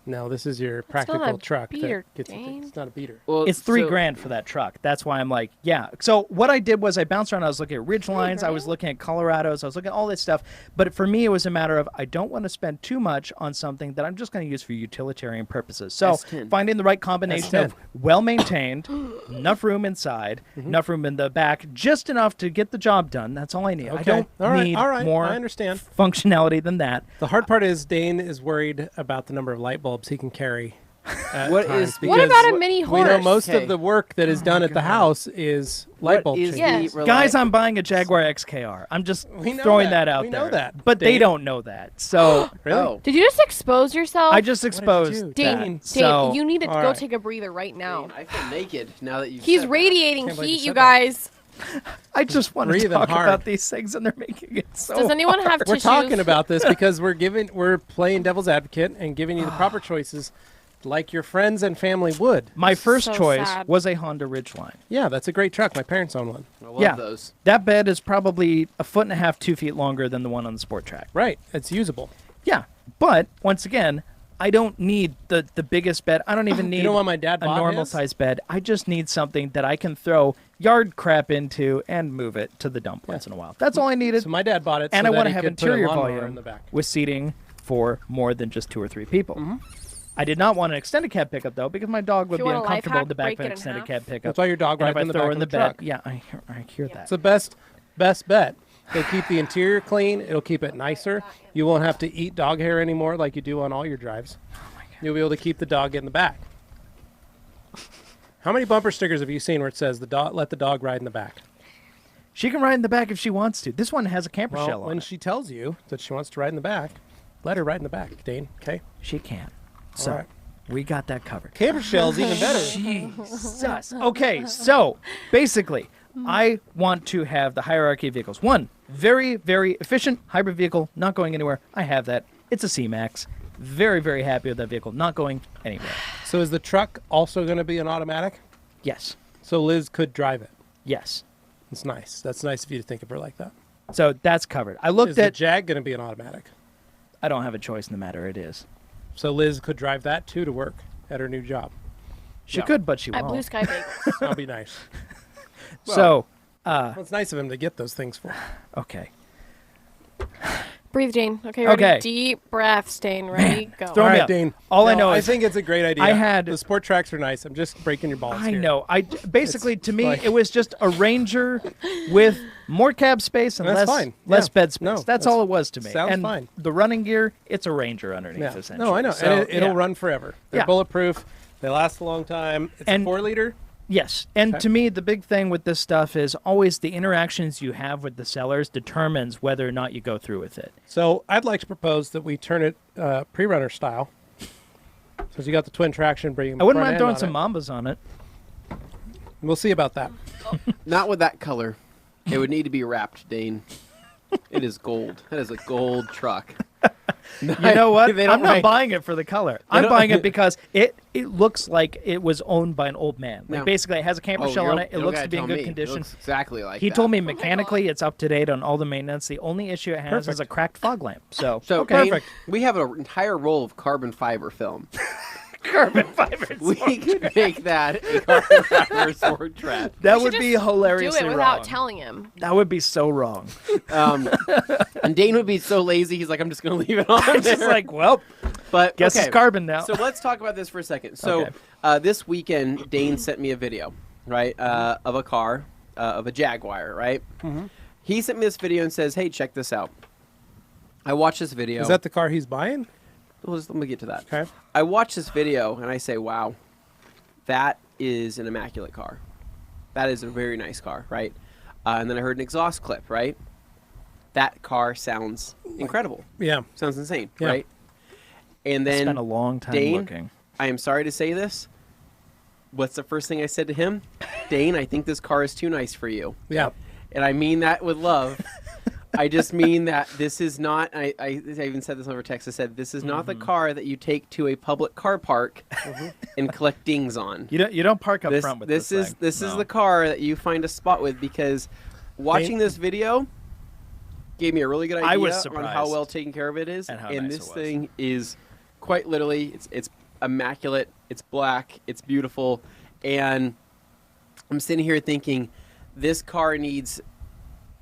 No, this is your not practical a truck beater, that gets. Dane. It's not a beater. Well, It's $3 so- grand for that truck. That's why I'm like, yeah. So what I did was I bounced around. I was looking at ridge lines. I was grand? looking at Colorados. I was looking at all this stuff. But for me, it was a matter of I don't want to spend too much on something that I'm just going to use for utilitarian purposes. So S10. finding the right combination S10. of well maintained, enough room inside, enough room in the back, just enough to get the job done. That's all I need. I Okay. don't All right. need All right. more I understand. functionality than that. The hard part is Dane is worried about the number of light bulbs he can carry. at What times is- What because about a mini We know horse? most Okay. of the work that is done at the house is light What bulb is changes. the Yes. Guys, I'm buying a Jaguar XKR. I'm just We know throwing that. that out We there. know that. But they Dane. don't know that. So Really? Oh. Did you just expose yourself? I just did you exposed do? Dane, that. Dane, So you need to all go right. take a breather right now. I feel naked now that you've He's said radiating Can't believe you heat, said you that. guys. I just want to Breathing talk hard. about these things, and they're making it so. Does anyone have We're tissues? talking about this because we're playing devil's advocate and giving you the proper choices like your friends and family would. My first So choice sad. was a Honda Ridgeline. Yeah, that's a great truck. My parents own one. that. I love Yeah. those. That bed is probably 1.5 2 feet longer than the one on the Sport Track. Right. It's usable. Yeah, but once again, I don't need the biggest bed. I don't even need You know what my dad a bought normal his? size bed. I just need something that I can throw yard crap into and move it to the dump once in a while. That's all I needed. So my dad bought it and so I want to to have put a interior lawnmower volume in the back. with seating for more than just 2 or 3 people. Mm-hmm. I did not want an extended cab pickup though, because my dog would you be want a life uncomfortable hack, in the back break of an it in extended half. cab pickup. That's why your dog And rides if I in the throw back in of the the bed, truck. yeah, I hear that. It's the best bet. It'll keep the interior clean. It'll keep it nicer. You won't have to eat dog hair anymore like you do on all your drives. You'll be able to keep the dog in the back. How many bumper stickers have you seen where it says let the dog ride in the back? She can ride in the back if she wants to. This one has a camper shell Well, on when it. she tells you that she wants to ride in the back, let her ride in the back, Dane. Okay. She can. So right. we got that covered. Camper shell's even better. Jesus. Okay, so basically, I want to have the hierarchy of vehicles. One, very, very efficient hybrid vehicle, not going anywhere. I have that. It's a C-Max. Very, very happy with that vehicle, not going anywhere. So is the truck also going to be an automatic? Yes. So Liz could drive it. Yes. It's nice. That's nice of you to think of her like that. So that's covered. I looked Is the at. Jag going to be an automatic? I don't have a choice in the matter. It is. So Liz could drive that too to work at her new job. She Yeah. could, but she At won't. Blue Sky Bagels. That'll be nice. So, Well, it's nice of him to get those things for. okay. Breathe, Dane. Okay, ready? Okay. Deep breaths, Dane. Ready? Go. Throw All me right, up. Dane. All I No, know I is think it's a great idea. I had- the sport tracks are nice. I'm just breaking your balls I here. know. Basically to me like- it was just a Ranger with more cab space and That's less fine. less Yeah. bed space. No, that's that's- all it was to me. sounds and fine. the running gear, it's a Ranger underneath Yeah. essentially. No, I know. So, and it'll yeah. run forever. They're Yeah. bulletproof. They last a long time. It's And- a 4-liter. Yes. And Okay. to me the big thing with this stuff is always the interactions you have with the sellers determines whether or not you go through with it. So I'd like to propose that we turn it pre-runner style. Since you got the twin traction, bring I wouldn't front mind end throwing on some it. Mambas on it. We'll see about that. Not with that color. It would need to be wrapped, Dane. It is gold. That is a gold truck. You know what? They don't I'm not write- buying it for the color. I'm don't- buying it because it looks like it was owned by an old man. Like No. basically it has a camper shell on it. It looks to be in good condition. It looks exactly like He that. told me mechanically it's up to date on all the maintenance. The only issue it has is Perfect. a cracked fog lamp. So, So, Okay. Dane, Perfect. we have an entire roll of carbon fiber film. carbon fiber. We could make that a carbon fiber sword trap. That We would should be just hilariously Do it without wrong. telling him. That would be so wrong. And Dane would be so lazy, he's like, I'm just going to leave it on It's there. just like, well, but guess okay. it's carbon now. So let's talk about this for a second. So Okay. this weekend, Dane sent me a video, right, of a car, of a Jaguar, right? Mm-hmm. He sent me this video and says, hey, check this out. I watched this video. Is that the car he's buying? Let me get to that. Okay. I watch this video and I say, wow, that is an immaculate car. That is a very nice car, right? And then I heard an exhaust clip, right? That car sounds incredible. Yeah. Sounds insane, Yeah. right? And I then spent a long time Dane, looking. I am sorry to say this. What's the first thing I said to him? Dane, I think this car is too nice for you. Yeah. And I mean that with love. I just mean that this is not, I even said this over text. I said, this is not the car that you take to a public car park and collect dings on. You don't park up This, front with this this is thing. this is No. the car that you find a spot with, because watching this video gave me a really good idea I was on how surprised. well taken care of it is. And how nice this it was. thing is quite literally, it's immaculate, it's black, it's beautiful, and I'm sitting here thinking this car needs,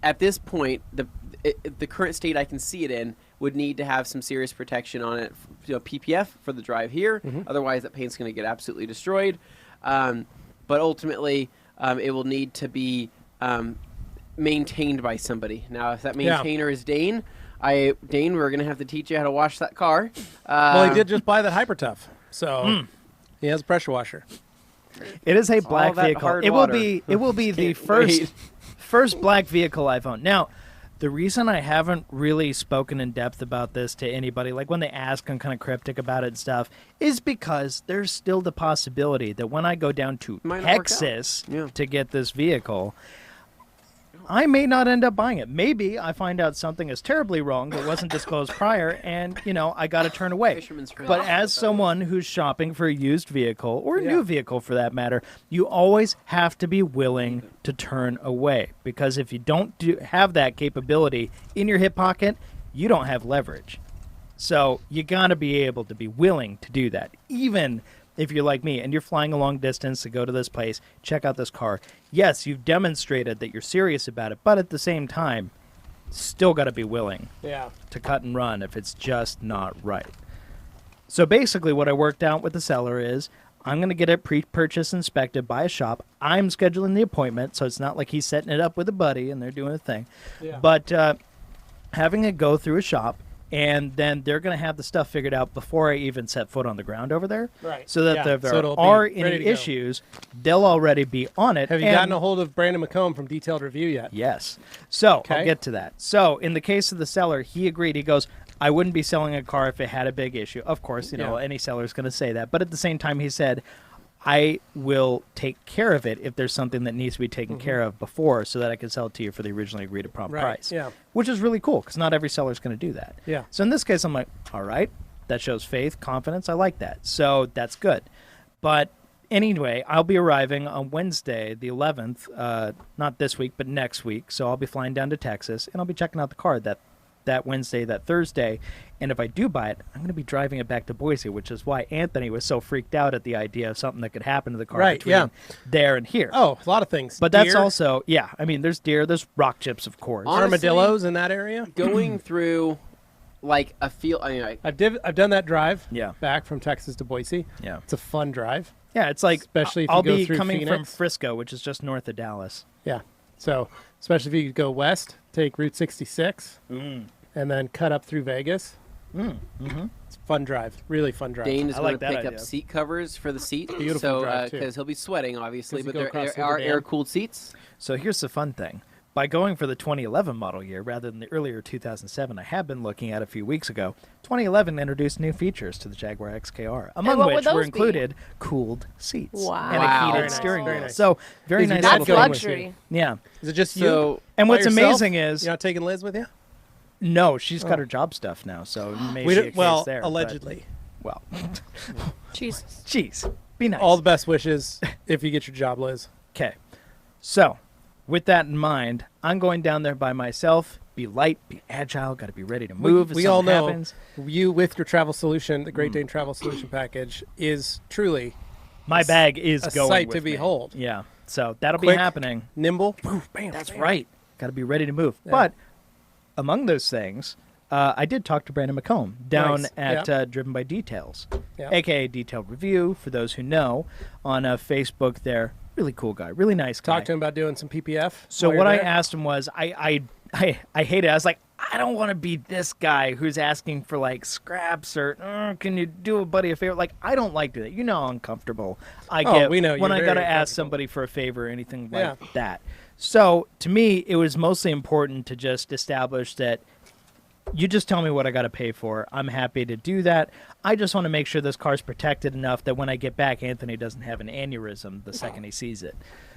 at this point, the current state I can see it in would need to have some serious protection on it, PPF for the drive here. Otherwise, that paint's going to get absolutely destroyed. But ultimately, it will need to be maintained by somebody. Now, if that maintainer is Dane, Dane, we're going to have to teach you how to wash that car. Well, he did just buy that Hyper Tough, so he has a pressure washer. It is a black that vehicle. hard It will water. be the Can't first wait. first black vehicle I've owned. Now, the reason I haven't really spoken in depth about this to anybody, like when they ask, I'm kind of cryptic about it and stuff, is because there's still the possibility that when I go down to Might not work out. Texas Yeah. to get this vehicle, I may not end up buying it. Maybe I find out something is terribly wrong that wasn't disclosed prior, and I got to turn away. Fisherman's friend. But as someone who's shopping for a used vehicle or a new vehicle for that matter, you always have to be willing to turn away, because if you don't have that capability in your hip pocket, you don't have leverage. So you got to be able to be willing to do that, even if you're like me and you're flying a long distance to go to this place, check out this car. Yes, you've demonstrated that you're serious about it, but at the same time, still got to be willing to cut and run if it's just not right. So basically what I worked out with the seller is I'm going to get it pre-purchase inspected by a shop. I'm scheduling the appointment, so it's not like he's setting it up with a buddy and they're doing a thing. Yeah. But having it go through a shop, and then they're going to have the stuff figured out before I even set foot on the ground over there. Right. So that Yeah. if there So it'll be are ready any to go. issues, they'll already be on it. Have you and- gotten a hold of Brandon McComb from Detailed Review yet? Yes. So Okay. I'll get to that. So in the case of the seller, he agreed. He goes, I wouldn't be selling a car if it had a big issue. Of course, Yeah. any seller's going to say that. But at the same time, he said, I will take care of it if there's something that needs to be taken care of before so that I can sell it to you for the originally agreed upon Mm-hmm. Right, price. yeah. Which is really cool because not every seller's going to do that. Yeah. So in this case, I'm like, all right, that shows faith, confidence. I like that. So that's good. But anyway, I'll be arriving on Wednesday, the 11th, not this week, but next week. So I'll be flying down to Texas, and I'll be checking out the car that Wednesday, that Thursday. And if I do buy it, I'm going to be driving it back to Boise, which is why Anthony was so freaked out at the idea of something that could happen to the car Right, between yeah. there and here. Oh, a lot of things. but that's Deer, also, I mean, there's deer, there's rock chips, of course. Honestly, armadillos in that area. Going through like a field. I mean, I've done that drive. Yeah. Back from Texas to Boise. Yeah. It's a fun drive. Yeah, it's like, Especially if you I'll go be through coming from Phoenix. Frisco, which is just north of Dallas. Yeah. So especially if you go west, take Route 66, and then cut up through Vegas. It's a fun drive. Really fun drive. Dane is I going like to that pick up idea. seat covers for the seat. Beautiful so, drive, too. because he'll be sweating, obviously, 'Cause you but go there across the are dam. air-cooled seats. So here's the fun thing. By going for the 2011 model year rather than the earlier 2007 I have been looking at a few weeks ago, 2011 introduced new features to the Jaguar XKR, among what would which were those be? included cooled seats Wow. and a Wow. heated Very nice, steering very wheel. nice. So very Is your nice. dad little That's going with thing. you? luxury. Yeah. Is it just you? So, And by what's yourself? amazing is, You're not taking Liz with you? no, she's got her job stuff now, so maybe a case Well, there. but- allegedly. well, Jesus. jeez, be nice. All the best wishes if you get your job, Liz. Okay. So, with that in mind, I'm going down there by myself. Be light, be agile, got to be ready to move. if We all something know happens. you with your travel solution, the Great Dane Travel Solution package, is truly My bag is a going sight with to me. behold. Yeah. So that'll Quick, be happening. nimble. Bam, That's bam. right. Got to be ready to move. Yeah. But among those things, I did talk to Brandon McComb down Nice. at Yeah. Driven by Details, Yeah. aka Detailed Review, for those who know, on Facebook there. Really cool guy. Really nice guy. Talk to him about doing some PPF. So while what you're I there. asked him was, I hate it. I was like, I don't want to be this guy who's asking for like scraps or can you do a buddy a favor? Like I don't like doing that. You know how uncomfortable I Oh, get we know when you're I gotta very ask uncomfortable. somebody for a favor or anything like Yeah. that. So to me, it was mostly important to just establish that you just tell me what I got to pay for. I'm happy to do that. I just want to make sure this car's protected enough that when I get back, Anthony doesn't have an aneurysm the second he sees it.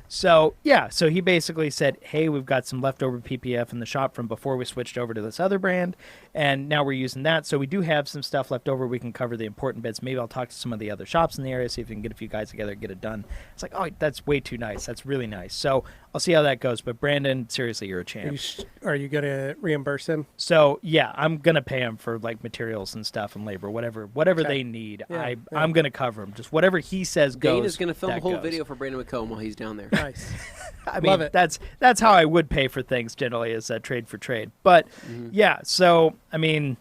So, yeah, so he basically said, hey, we've got some leftover PPF in the shop from before we switched over to this other brand, and now we're using that. So we do have some stuff left over. We can cover the important bits. Maybe I'll talk to some of the other shops in the area, see if we can get a few guys together and get it done. It's like, oh, that's way too nice. That's really nice. So I'll see how that goes. But Brandon, seriously, you're a champ. Are you going to reimburse him? So yeah, I'm gonna pay them for like materials and stuff and labor, whatever Okay. they need. Yeah, I'm gonna cover them. Just whatever he says goes. Dane is going to film a that whole goes. video for Brandon McComb while he's down there. Nice. I mean, Love it. That's how I would pay for things generally, is trade for trade. But yeah, so I mean,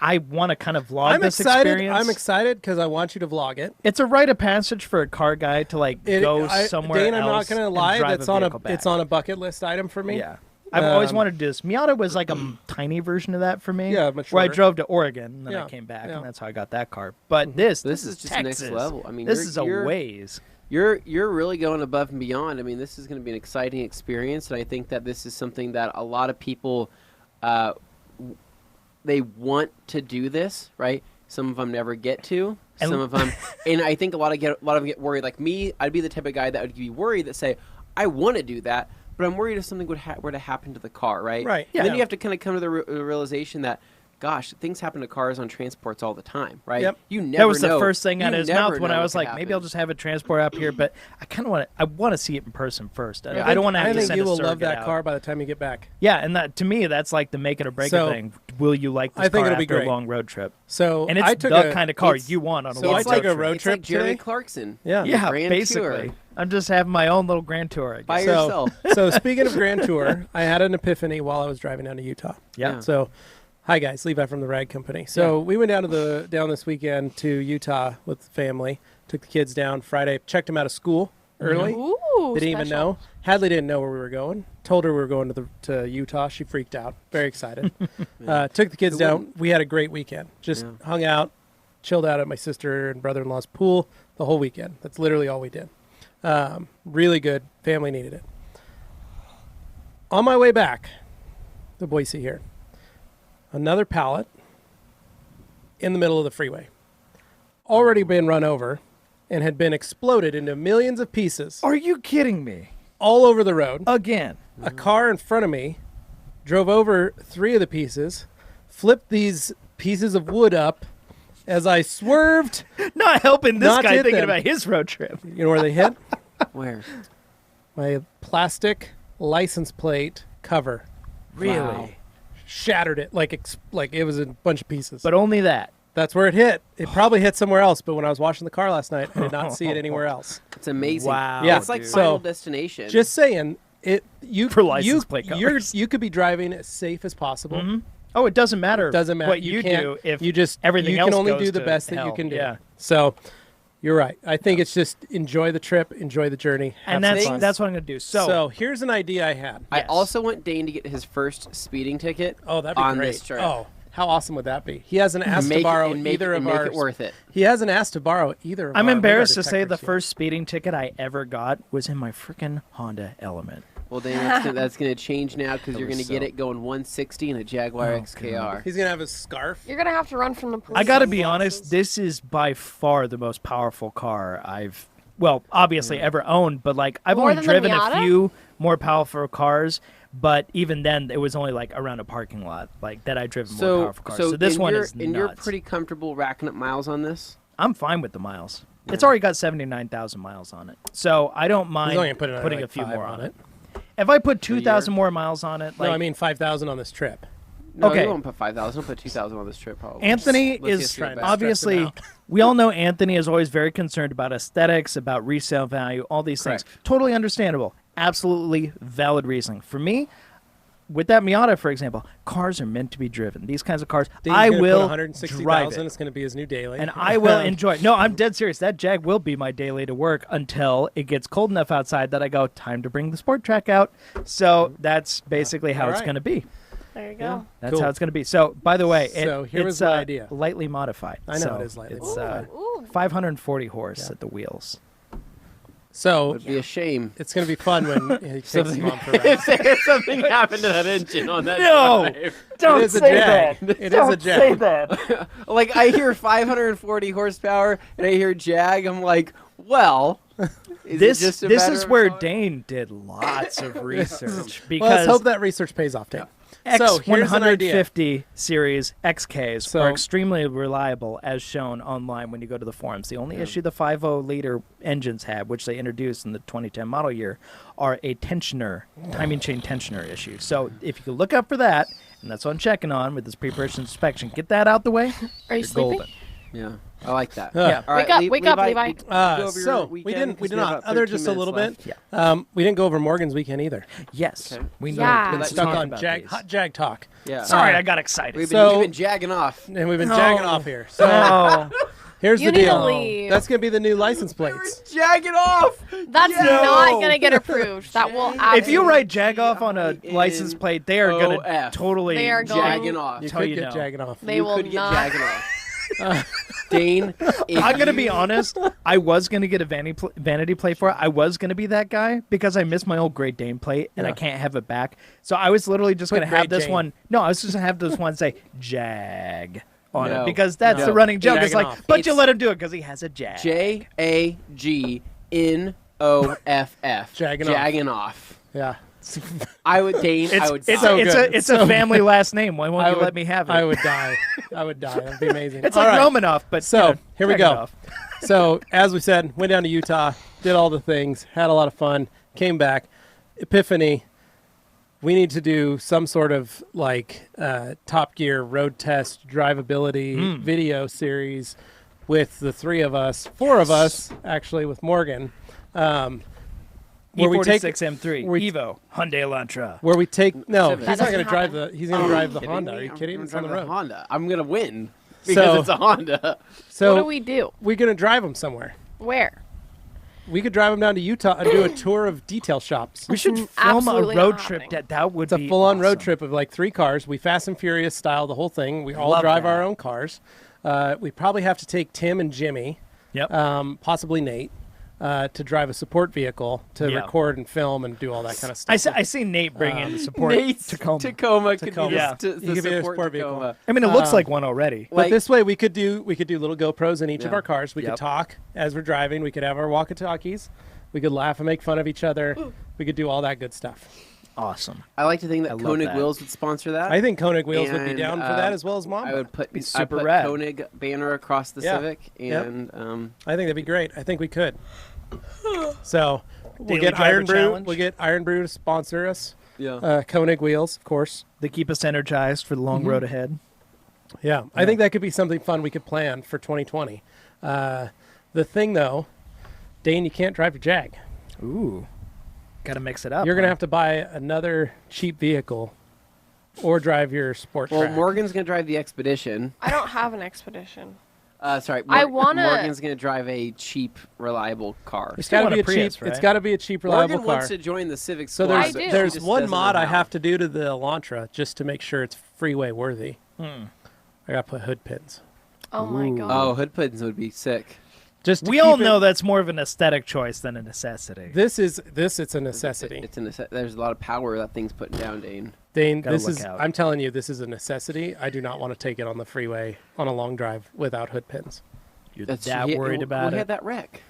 I want to kind of vlog I'm this excited. experience. I'm excited because I want you to vlog it. It's a rite of passage for a car guy to like go somewhere Dane, I'm not else going to and lie. drive That's a on vehicle it's back. on a bucket list item for me. Yeah. I've always Um, wanted to do this. Miata was like a tiny version of that for me. Yeah, much where I shorter. drove to Oregon and then I Yeah, came back, yeah. and that's how I got that car. But this This is is just Texas. next level. I mean, this you're- is a you're- ways. You're really going above and beyond. I mean, this is going to be an exciting experience, and I think that this is something that a lot of people, they want to do this, right? Some of them never get to. And- Some of them, and I think a lot of them get worried. Like me, I'd be the type of guy that would be worried that say, I want to do that, but I'm worried if something were to happen to the car, right? Right, And then yeah. you have to kind of come to the realization that, gosh, things happen to cars on transports all the time, right? Yep. You never That was know. the first thing out You of his never mouth when know I what was could like, maybe I'll happen. just have a transport up here, but I kind of want to see it in person first. Yeah, I don't want to have I to think send you a will love surrogate that out. car by the time you get back. Yeah, and that to me, that's like the make it or break So, it thing. Will you like this I think car it'll be after a great. long road trip? So And it's I took the kind of car it's- you want on a so long I It's took road a trip. road It's trip like Jeremy today. Clarkson. Yeah. Yeah, Grand basically. Tour. I'm just having my own little grand tour. I guess. By So, yourself. so speaking of Grand Tour, I had an epiphany while I was driving down to Utah. Yeah. So, hi guys, Levi from the Rag Company. So we went down this weekend to Utah with the family. Took the kids down Friday. Checked them out of school early. Ooh, Didn't even know. Hadley didn't know where we were going. Told her we were going to Utah. She freaked out. Very excited. Took the kids down. We had a great weekend. Just hung out, chilled out at my sister and brother-in-law's pool the whole weekend. That's literally all we did. Really good. Family needed it. On my way back to Boise here, another pallet in the middle of the freeway. Already been run over and had been exploded into millions of pieces Are you kidding me? all over the road. Again. A car in front of me drove over 3 of the pieces, flipped these pieces of wood up as I swerved. Not helping this Not guy hit thinking them. about his road trip. You know where they hit? Where? My plastic license plate cover. Really? Wow. Shattered it like it was a bunch of pieces. But only that. That's where it hit. It probably hit somewhere else, but when I was washing the car last night, I did not see it anywhere else. It's amazing. Wow. Yeah. It's like dude. Final So, Destination. Just saying, you For license plate covers. you could be driving as safe as possible. Oh, it doesn't matter. Doesn't matter what you can't- do if you just everything you else can only goes do the to best that you hell. can do. Yeah. So you're right. I think it's just enjoy the trip, enjoy the journey, And have that's some fun. that's what I'm gonna do. So here's an idea I had. I Yes. also want Dane to get his first speeding ticket. Oh, that'd be on great. this trip. Oh, how awesome would that be? He hasn't asked to Make borrow it, and make, either it, and of make ours. it worth it. He hasn't asked to borrow either of I'm our embarrassed to radar say the detectors yet. first speeding ticket I ever got was in my freaking Honda Element. Well, Dane, that's going to change now because you're going to get it going 160 in a Jaguar XKR. He's gonna have his scarf. You're gonna have to run from the police. I got to be honest, this is by far the most powerful car I've, well, obviously ever owned, but like I've More only than the driven a Miata? few more powerful cars, but even then it was only like around a parking lot, like that I driven more powerful cars. So this one is and you're nuts. pretty comfortable racking up miles on this? I'm fine with the miles. It's already got 79,000 miles on it, so I don't mind He's only gonna put another, putting like, a few 5 more on it. If I put 2,000 more miles on it, like No, I mean 5,000 on this trip. No, Okay. you won't put 5,000. I'll put 2,000 on this trip probably. Anthony Let's is get to the best. obviously, Stress him we all know Anthony is always very concerned about aesthetics, about resale value, all these things. Correct. Totally understandable. Absolutely valid reasoning. For me, with that Miata, for example, cars are meant to be driven. These kinds of cars, Dane's I gonna put will 160,000. drive it. It's going to be his new daily. And I will enjoy it. No, I'm dead serious. That Jag will be my daily to work until it gets cold enough outside that I go, time to bring the sport track out. So that's basically how All it's right. going to be. There you go. That's Cool. how it's going to be. So, by the way, So here was it's my idea. lightly modified. I know So it is lightly It's modified. Ooh. 540 horse at the wheels. So It would be a shame it's going to be fun when he takes his mom for a ride. if something happened to that engine on that No! drive. Don't It is a say Jag. that. It is a Jag. that. Like, I hear 540 horsepower, and I hear Jag. I'm like, well, is This it just a this matter is of where time? Dane did lots of research Well, let's because hope that research pays off, Dane. So here's an idea. X150 series XKs So- are extremely reliable as shown online when you go to the forums. The only issue the 5.0 liter engines have, which they introduced in the 2010 model year, are a tensioner, timing chain tensioner issue. So if you could look up for that, and that's what I'm checking on with this pre-purchase inspection, get that out the way. Are you you're sleeping? golden. Yeah, I like that. Yeah. All right, Wake up, Levi. we- go over your So weekend, we didn't 'cause have not about other 13 just a little minutes bit. left. We didn't go over Morgan's weekend either. Yes, Okay. we know. Yeah. We've been Let's Stuck talking on about Jag, these. hot Jag talk. Yeah. Sorry, I got excited. We've been, So- you've been jagging off. And we've been No. jagging off here. So Oh, here's You the need to deal. leave. That's going to be the new license plates. Jagging off. That's not gonna get approved. That will. if you absolutely- write Jag off on a license plate, they are going to OF. totally. They are going- Jagging off. You Tell could you get no. jagging off. They You will could get not. jagging off. Dane, if I'm gonna you- be honest. I was gonna get a vanity plate for it. I was gonna be that guy because I miss my old Great Dane plate and I Yeah. can't have it back. So I was literally just Put gonna have Great this Dane. one. No, I was just gonna have this one say Jag on No. it because that's No. the running joke. It's Jagging like, off. but you It's- let him do it because he has a Jag. JAGNOFF. Jagging off. Jagging off. Yeah. I would Dane. It's, I would. it's, die. a, it's, good. a, it's So a family last name. Why won't you let me have it? I would die. I would die. That'd be amazing. It's All like right. Romanoff, but So, you know, here we check it go. off. So, as we said, went down to Utah, did all the things, had a lot of fun, came back. Epiphany, we need to do some sort of like Top Gear road test drivability video series with the 3 of us, 4 of us actually with Morgan. Where we take E46 M3, we- Evo, Hyundai Elantra. where we take no, Civic. he's not going to That drive doesn't the he's going to drive the Kidding Honda. me? Are you kidding? I'm It's on the driving a road. Honda. I'm gonna win because So- it's a Honda. So What do we do? we're going to drive them somewhere. Where? We could drive them down to Utah and do a tour of detail shops. We should It's film a absolutely road not trip. happening. That would It's a be full-on road awesome. trip of like 3 cars. We Fast and Furious style the whole thing. We all Love drive that. our own cars. We probably have to take Tim and Jimmy, Yep. possibly Nate, to drive a support vehicle to Yeah. record and film and do all that kind of stuff. I see Nate bring in the support Nate's Tacoma. Tacoma could Tacoma. be Yeah. the, He could be a support sport vehicle. Tacoma. I mean, it looks like one already. But Like- this way, we could do little GoPros in each of Yeah. our cars. We Yep. could talk as we're driving. We could have our walkie-talkies. We could laugh and make fun of each other. We could do all that good stuff. Awesome. I like to think that I love Koenig that. Wheels would sponsor that. I think Koenig Wheels would be And, down for that as well as Mom. I would put Be I super put rad. Koenig banner across the Yeah. Civic, Yep. and I think that'd be great. I think we could. So we'll Daily get Driver Iron Brew. Challenge. We'll get Iron Brew to sponsor us. yeah. Koenig Wheels, of course. They keep us energized for the long road ahead. Yeah, I think that could be something fun we could plan for 2020. The thing, though, Dane, you can't drive your Jag. Ooh. Got to mix it up. You're going to have to buy another cheap vehicle or drive your sport Well, track. Morgan's gonna drive the Expedition. I don't have an Expedition. Sorry, I wanna- Morgan's gonna drive a cheap, reliable car. You It's still got to want be a a Prius, cheap. right? It's got to be a cheap, reliable Morgan car. wants to join the Civic So squad. I there's do. but she there's just one doesn't mod know I how. have to do to the Elantra just to make sure it's freeway worthy. I got to put hood pins. Oh my Ooh. god. Oh, hood pins would be sick. Just to We all keep it- know that's more of an aesthetic choice than a necessity. It's a necessity. It's there's a lot of power that thing's putting down, Dane. Dane, Gotta this look is out. I'm telling you, this is a necessity. I do not want to take it on the freeway on a long drive without hood pins. You're That's that worried about we it? had that wreck.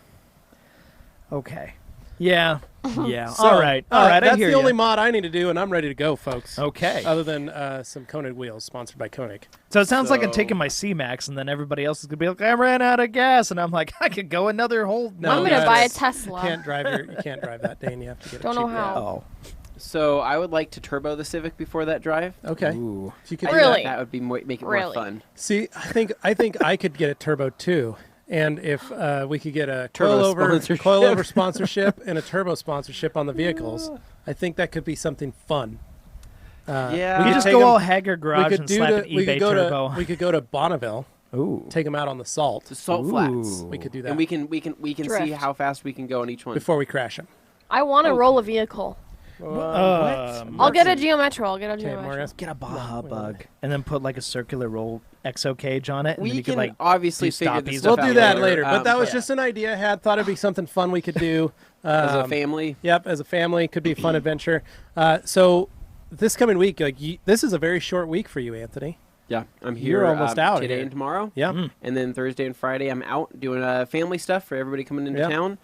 Okay. Yeah. Yeah. So, all right. All right. I That's hear the only you. mod I need to do, and I'm ready to go, folks. Okay. Other than some Koenig wheels sponsored by Koenig. So it sounds like I'm So- taking my C-Max, and then everybody else is gonna be like, "I ran out of gas," and I'm like, "I could go another whole." No, I'm gonna that's- buy a You Tesla. can't drive that, Dane. You have to get Don't a know cheap how. Oh. So I would like to turbo the Civic before that drive. one. Okay. Ooh. If you could I do think Really? that would be make it more Really? fun. See, I think I could get a turbo too. And if we could get a Turbo sponsorship. coilover sponsorship and a turbo sponsorship on the vehicles, I think that could be something fun. Yeah. We could could just take go 'em- all Hager We Garage could and do slap to, an we eBay could go turbo. to we could go to Bonneville, Ooh. take them out on the salt. The Salt Ooh. Flats. We could do that And we can see Drift. how fast we can go on each one. before we crash them. I want to roll a vehicle. I'll get a Geometro. I'll get a Okay, Geometro. Morgan. Get a Baja wait, Bug, and then put like a circular roll exo cage on it, and then we you can could like obviously do figure stoppies this We'll stuff out do that later. But that was yeah. just an idea I had. Thought it'd be something fun we could do. as a family. Yep, as a family, could be a fun adventure. So this coming week, this is a very short week for you, Anthony. Yeah, I'm here. You're almost out today here. and tomorrow. Yeah. And then Thursday and Friday, I'm out doing family stuff for everybody coming into Yeah. town.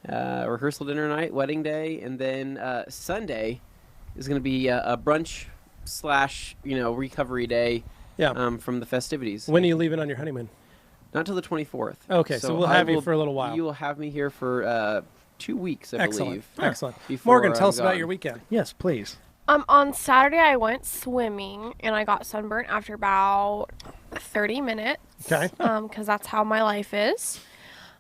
Rehearsal dinner night, wedding day, and then Sunday is going to be a brunch / recovery day. Yeah. From the festivities. When are you leaving on your honeymoon? Not till the 24th. Okay, so we'll I have you will- for a little while. You will have me here for 2 weeks, I Excellent. believe. Excellent. before Morgan, tell I'm us about gone. your weekend. yes, please. On Saturday, I went swimming and I got sunburnt after about 30 minutes. Okay. Because that's how my life is.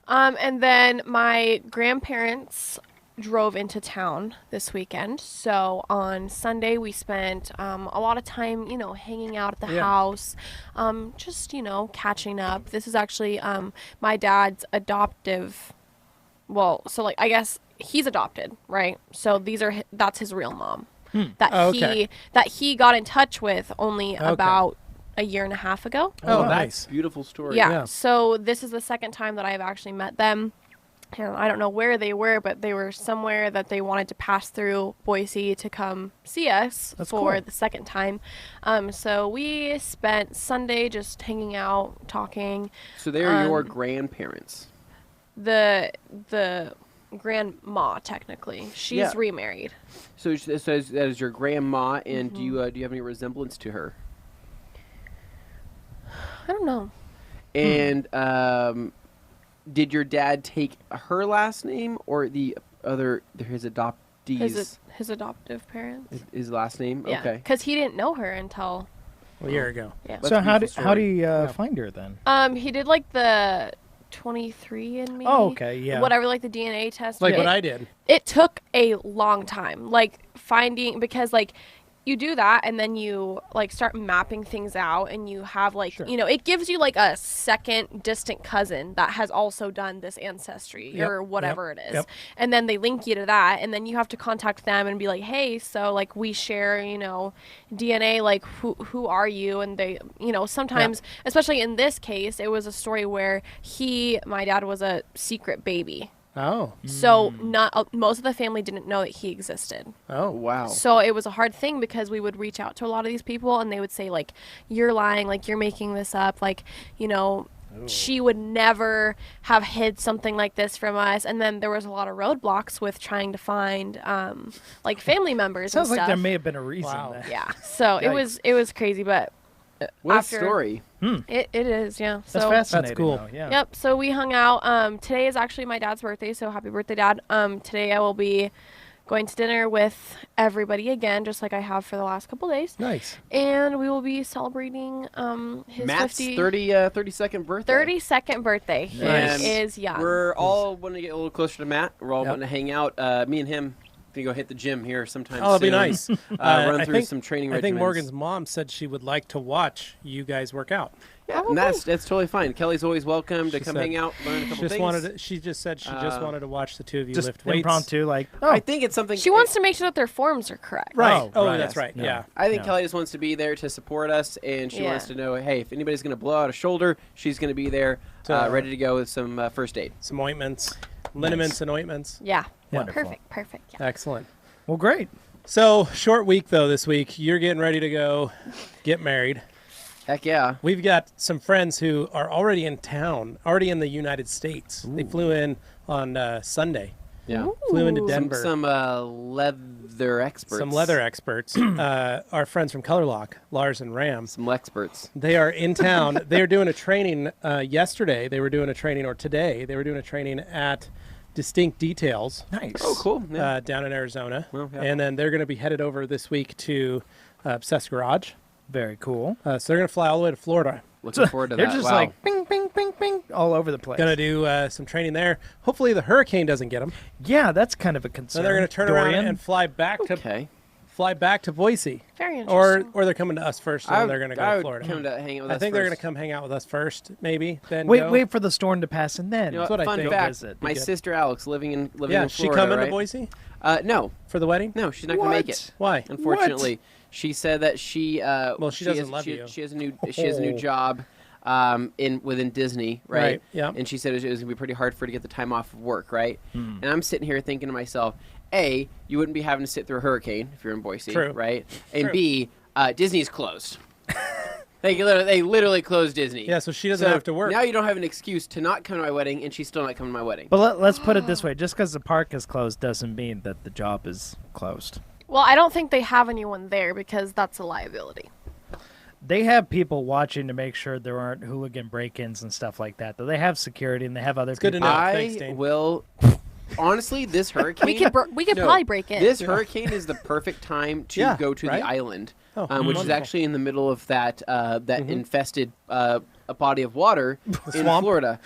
And then my grandparents drove into town this weekend. So on Sunday, we spent a lot of time, hanging out at the Yeah. house, just, catching up. This is actually my dad's adoptive. Well, so like I guess he's adopted, right? So that's his real mom. That Oh, okay. he got in touch with only about a year and a half ago. Oh, wow. nice. Beautiful story. Yeah. Yeah. So this is the second time that I've actually met them. And I don't know where they were, but they were somewhere that they wanted to pass through Boise to come see us That's for cool. the second time. So we spent Sunday just hanging out, talking. So they are your grandparents. The grandma, technically, she's Yeah. remarried. So that is your grandma, and do you have any resemblance to her? I don't know. And did your dad take her last name or his adoptees His adoptive parents. his last name? Yeah. Okay. Because he didn't know her until. A year ago. Yeah. That's So a how beautiful do story. you find her then? He did like the 23andMe. Oh, okay, yeah. Whatever, like the DNA test. Like it, what I did. It took a long time, like finding, because like you do that, and then you like start mapping things out, and you have like it gives you like a second distant cousin that has also done this ancestry or whatever it is, and then they link you to that, and then you have to contact them and be like, hey, so like we share DNA, like who are you? And they sometimes, especially in this case, it was a story where my dad was a secret baby. Oh. So not most of the family didn't know that he existed. Oh, wow. So it was a hard thing because we would reach out to a lot of these people and they would say like, you're lying, like you're making this up, like, she would never have hid something like this from us. And then there was a lot of roadblocks with trying to find like family members Sounds and stuff. like there may have been a reason. Wow. There. Yeah. So it was crazy, but What after, a story. It is, yeah. That's So fascinating. That's cool. Though, yeah. Yep. So we hung out. Today is actually my dad's birthday, so happy birthday, Dad. Today I will be going to dinner with everybody again, just like I have for the last couple days. Nice. And we will be celebrating his Matt's 32nd birthday. 32nd birthday. Nice. He is young. We're all wanting to get a little closer to Matt. We're all wanting to hang out. Me and him gonna go hit the gym here sometime Oh, it'll soon. be nice. Run I through think- some training regimens. I think Morgan's mom said she would like to watch you guys work out. Yeah, and that's totally fine. Kelly's always welcome to She come said hang out, learn a couple things. She just said she just wanted to watch the two of you Just lift weights. impromptu, like, I think it's something. She wants to make sure that their forms are correct. Right. Oh, Oh, right. that's right. No. Yeah. I think No. Kelly just wants to be there to support us, and she Yeah. wants to know, hey, if anybody's going to blow out a shoulder, she's going to be there, ready to go with some first aid. Some ointments, liniments and ointments. Yeah. Wonderful. Perfect. Yeah. Excellent. Well, great. So, short week, though, this week. You're getting ready to go get married. Heck yeah. We've got some friends who are already in town, already in the United States. They flew in on Sunday. Yeah. Flew into Denver. Some leather experts. Some leather experts. Our friends from Color Lock, Lars and Ram. Some experts. They are in town. They are doing a training yesterday. They were doing a training, or today, they were doing a training at Distinct Details Nice. Oh, cool. Yeah. down in Arizona. Well, yeah. And then they're going to be headed over this week to Obsessed Garage. Very cool. So they're going to fly all the way to Florida. Looking forward to They're that. just Wow. like ping, ping, ping, ping, all over the place. Going to do some training there. Hopefully the hurricane doesn't get them. Yeah, that's kind of a concern. Then they're going to turn Dorian. around and fly back to Boise. Very interesting. Or they're coming to us first, and then they're going to go to Florida. Come to hang out with I us think they're going first. to come hang out with us first, maybe. Then Wait, go. wait for the storm to pass, and then. You know That's what I fun think. fact, Visit. my Good. sister Alex living in Yeah, Florida, she coming right? to Boise No, for the wedding? no, she's not going to make What? it. Why? Unfortunately, she said that she she doesn't love she, you. She has a new job within Disney, right? Right, yeah. And she said it was going to be pretty hard for her to get the time off of work, right? Hmm. And I'm sitting here thinking to myself, A, you wouldn't be having to sit through a hurricane if you're in Boise, True. right? And True. B, Disney's closed. They literally closed Disney. Yeah, so she doesn't have to work. Now you don't have an excuse to not come to my wedding, and she's still not coming to my wedding. But let's put it this way: just because the park is closed doesn't mean that the job is closed. Well, I don't think they have anyone there because that's a liability. They have people watching to make sure there aren't hooligan break-ins and stuff like that. Though they have security and they have other good to people. know. I Thanks, Dane. will. Honestly, this hurricane. We could No, probably break in. This hurricane is the perfect time to Yeah, go to right? the island, Oh, which is wonderful. actually in the middle of that infested a body of water in swamp? Florida.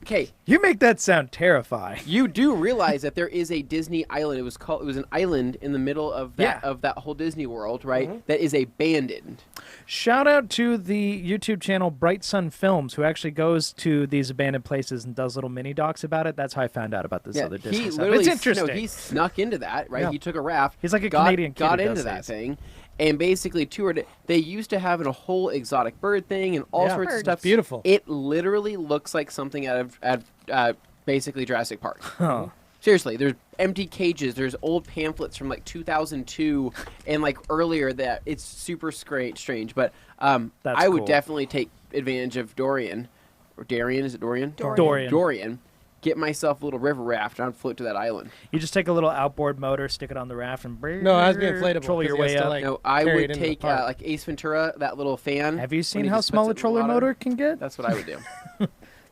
Okay, You make that sound terrifying. you do realize that there is a Disney island. It was an island in the middle of that Yeah. of that whole Disney World, right? That is abandoned. Shout out to the YouTube channel Bright Sun Films, who actually goes to these abandoned places and does little mini docs about it. That's how I found out about this other Disney he stuff. literally It's interesting. No, he snuck into that, right? Yeah. He took a raft. He's like a got, Canadian kid got who into does that these. thing, and basically toured it. They used to have a whole exotic bird thing and all Yeah. sorts of Bird. stuff. Beautiful. It literally looks like something out of basically Jurassic Park. Huh. Seriously, there's empty cages. There's old pamphlets from like 2002 and like earlier that it's super strange. But That's I would cool. definitely take advantage of Dorian. Or Darian, is it Dorian? Dorian. Dorian. Get myself a little river raft and I'd float to that island. You just take a little outboard motor, stick it on the raft, and No, it has to be inflatable. troll your 'cause he has way to, up. like, No, I carry it would into the take park. like Ace Ventura, that little fan. Have you when seen he how just small puts a it in the troller water. motor can get? That's what I would do. I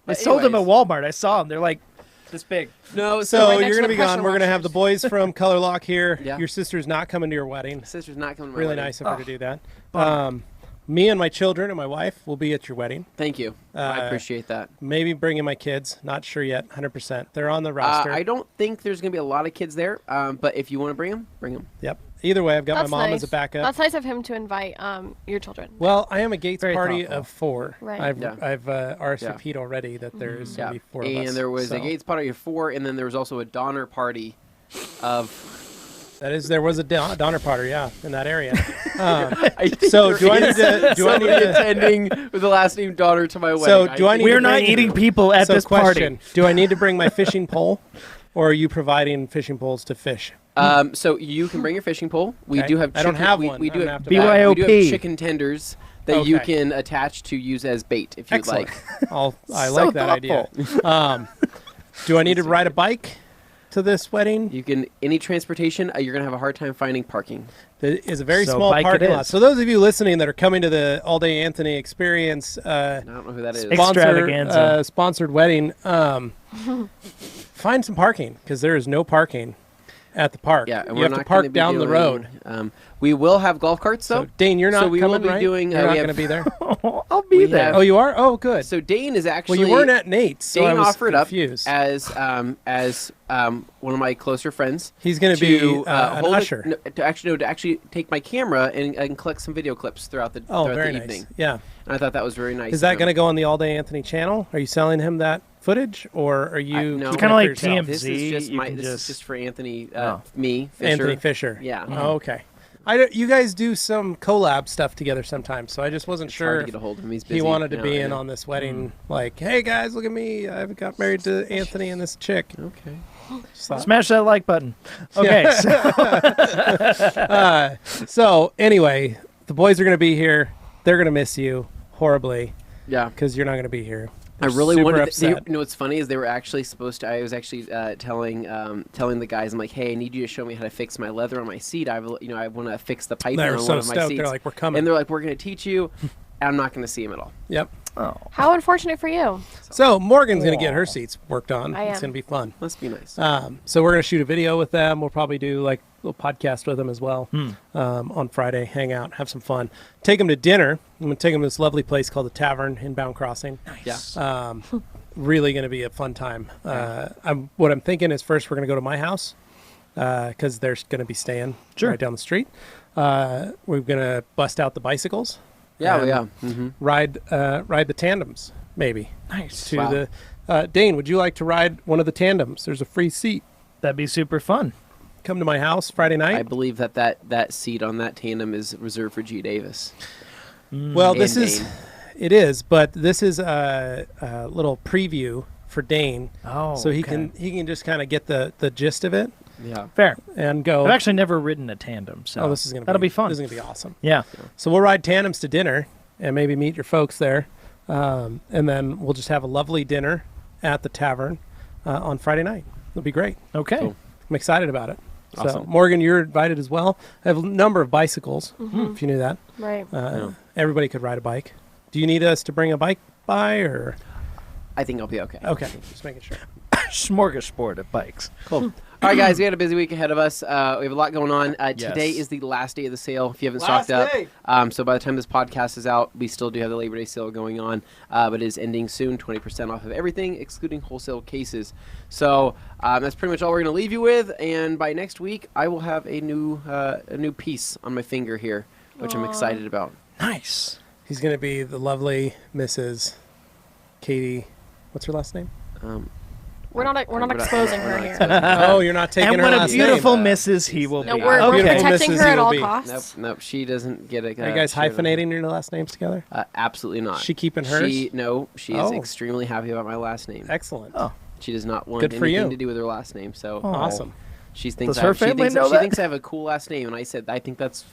But sold them at anyways, Walmart. I saw them. They're like this big. No, So right next you're to going to the be gone. pressure We're going to have the washers. boys from Color Lock here. Yeah. Your sister's not coming to your wedding. sister's not coming to my Really wedding. nice of her to do that. Me and my children and my wife will be at your wedding. Thank you. I appreciate that. Maybe bringing my kids. Not sure yet. 100%. They're on the roster. I don't think there's going to be a lot of kids there, but if you want to bring them, bring them. Yep. Either way, I've got That's my mom nice. as a backup. That's nice of him to invite your children. Well, I am a Gates Very party thoughtful. of 4. Right. I've RSVP'd already that there's going to be 4 of us. And there was a so. Gates party of 4, and then there was also a Donner party of. There was a Donner party, in that area. I think So there do I need is to? Do I need somebody to? attending with the last name Donner to my wedding? So do I need We're to not bring- eating people at So this question: party. do I need to bring my fishing pole, or are you providing fishing poles to fish? So you can bring your fishing pole. We Okay. do have. I don't chicken- have we, one. We I'm do gonna have have to buy we do have BYOP. chicken tenders that you Okay. can attach to use as bait if you'd Excellent. like. I So like that idea. Do I need to ride a bike to this wedding? You can any transportation. You're gonna have a hard time finding parking. There is a very So small bike it parking lot. is. So those of you listening that are coming to the All Day Anthony Experience I don't know who that is. Extravaganza. sponsored wedding, find some parking because there is no parking at the park. Yeah, and you we're have not to park gonna be down the doing, road. We will have golf carts though. So Dane, you're not So we will coming, be right? doing, You're we not have- going to be there. I'll be We there. have- Oh, you are? Oh, good. So Dane is actually. Well, you weren't at Nate's, so I Dane was offered confused. up as one of my closer friends. He's going to be an hold usher. to actually take my camera and collect some video clips throughout the Oh, throughout very the nice. evening. Yeah. And I thought that was very nice. Is that going to go on the All Day Anthony channel? Are you selling him that footage, or are you? no. keeping Kinda it like for yourself? TMZ. This is just You my. can This just- is just for Anthony. Oh. Me, Fisher. Anthony Fisher. Yeah. Oh, okay. You guys do some collab stuff together sometimes, so I just wasn't It's sure hard to if get a hold of him. He's busy. he wanted to now, be I in know. on this wedding. Like, hey guys, look at me! I got married to Anthony and this chick. Okay. Just thought- Smash that like button. Okay. So anyway, the boys are going to be here. They're going to miss you horribly Yeah. because you're not going to be here. I They're really super wanted. upset. You know what's funny is they were actually supposed to. I was actually telling the guys, I'm like, hey, I need you to show me how to fix my leather on my seat. I want to fix the piping They were on so one of my stoked. seats. They're like, we're coming. and they're like, we're going to teach you. And I'm not going to see him at all. Yep. Oh. How unfortunate for you. So Morgan's going to get her seats worked on. I It's am. going to be fun. Must be nice. So we're going to shoot a video with them. We'll probably do like a little podcast with them as well on Friday. Hang out, have some fun. Take them to dinner. I'm going to take them to this lovely place called the Tavern in Bound Crossing. Yeah. Really going to be a fun time. What I'm thinking is first we're going to go to my house because they're going to be staying Sure. right down the street. We're going to bust out the bicycles. Yeah. and Yeah. Mm-hmm. Ride the tandems maybe Nice. to Wow. the. Dane, would you like to ride one of the tandems? There's a free seat. That'd be super fun. Come to my house Friday I night. believe that seat on that tandem is reserved for G. Davis. Well, And this is Dane. it is, but this is a little preview for Dane, Oh, so he okay. can just kind of get the gist of it Yeah. Fair. and go. I've actually never ridden a tandem, so oh, this is gonna that'll be fun. This is gonna be awesome. Yeah. So we'll ride tandems to dinner and maybe meet your folks there, and then we'll just have a lovely dinner at the tavern on Friday night. It'll be great. Okay. Cool. I'm excited about it. So Awesome. Morgan, you're invited as well. I have a number of bicycles. If you knew that. Right. Yeah. Everybody could ride a bike. Do you need us to bring a bike by, or I think I'll be okay. okay? Just making sure. Smorgasbord of bikes. Cool. All right, guys, we had a busy week ahead of us. We have a lot going on. Today Yes. is the last day of the sale. If you haven't Last stocked day. up, so by the time this podcast is out, we still do have the Labor Day sale going on, but it is ending soon. 20% off of everything, excluding wholesale cases. So that's pretty much all we're going to leave you with. And by next week, I will have a new piece on my finger here, which I'm Aw. excited about. Nice. He's going to be the lovely Mrs. Katie. What's her last name? We're not we're not exposing her exposing here. her. Oh, you're not taking And her what a last beautiful name. Mrs. he will No, be. we're Okay. protecting Mrs. her he at will all be. costs. Nope, she doesn't get a. Are you guys hyphenating your last names together? Absolutely not. She keeping hers? She is Oh. extremely happy about my last name. Excellent. Oh. She does not want Good for anything you. to do with her last name. So Oh. Awesome. she thinks Does her family know she that? thinks I have a cool last name, and I said I think that's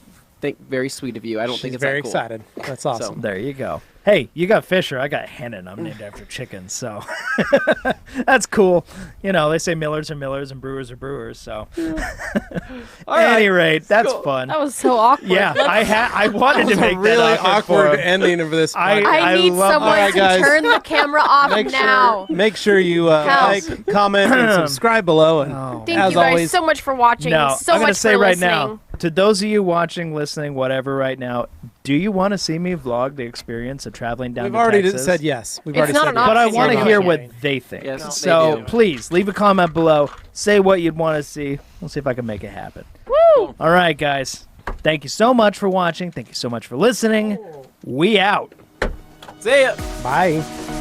very sweet of you. I don't She's think it's very that cool. excited. That's awesome. There you go. Hey, you got Fisher. I got Hennen. I'm named after chickens, so that's cool. You know, they say Millers are Millers and Brewers are Brewers. So, All at any right. rate, that's Cool. fun. That was so awkward. Yeah, I wanted to make really that awkward. awkward ending of this. I- podcast. I need love- someone Alright, to guys. turn the camera off Make now. sure, make sure you Help. like, comment, and subscribe below. And Oh. Thank as you guys always, so much for watching. No, so I'm much gonna say for right listening. now, to those of you watching, listening, whatever, right now, do you want to see me vlog the experience of traveling down we've to already Texas? said yes. We've It's already not said an yes. But I option, want to you're hear not what getting. they think. Yes, they so do. please leave a comment below. Say what you'd want to see. We'll see if I can make it happen. Woo! Cool. All right, guys. Thank you so much for watching. Thank you so much for listening. We out. See ya. Bye.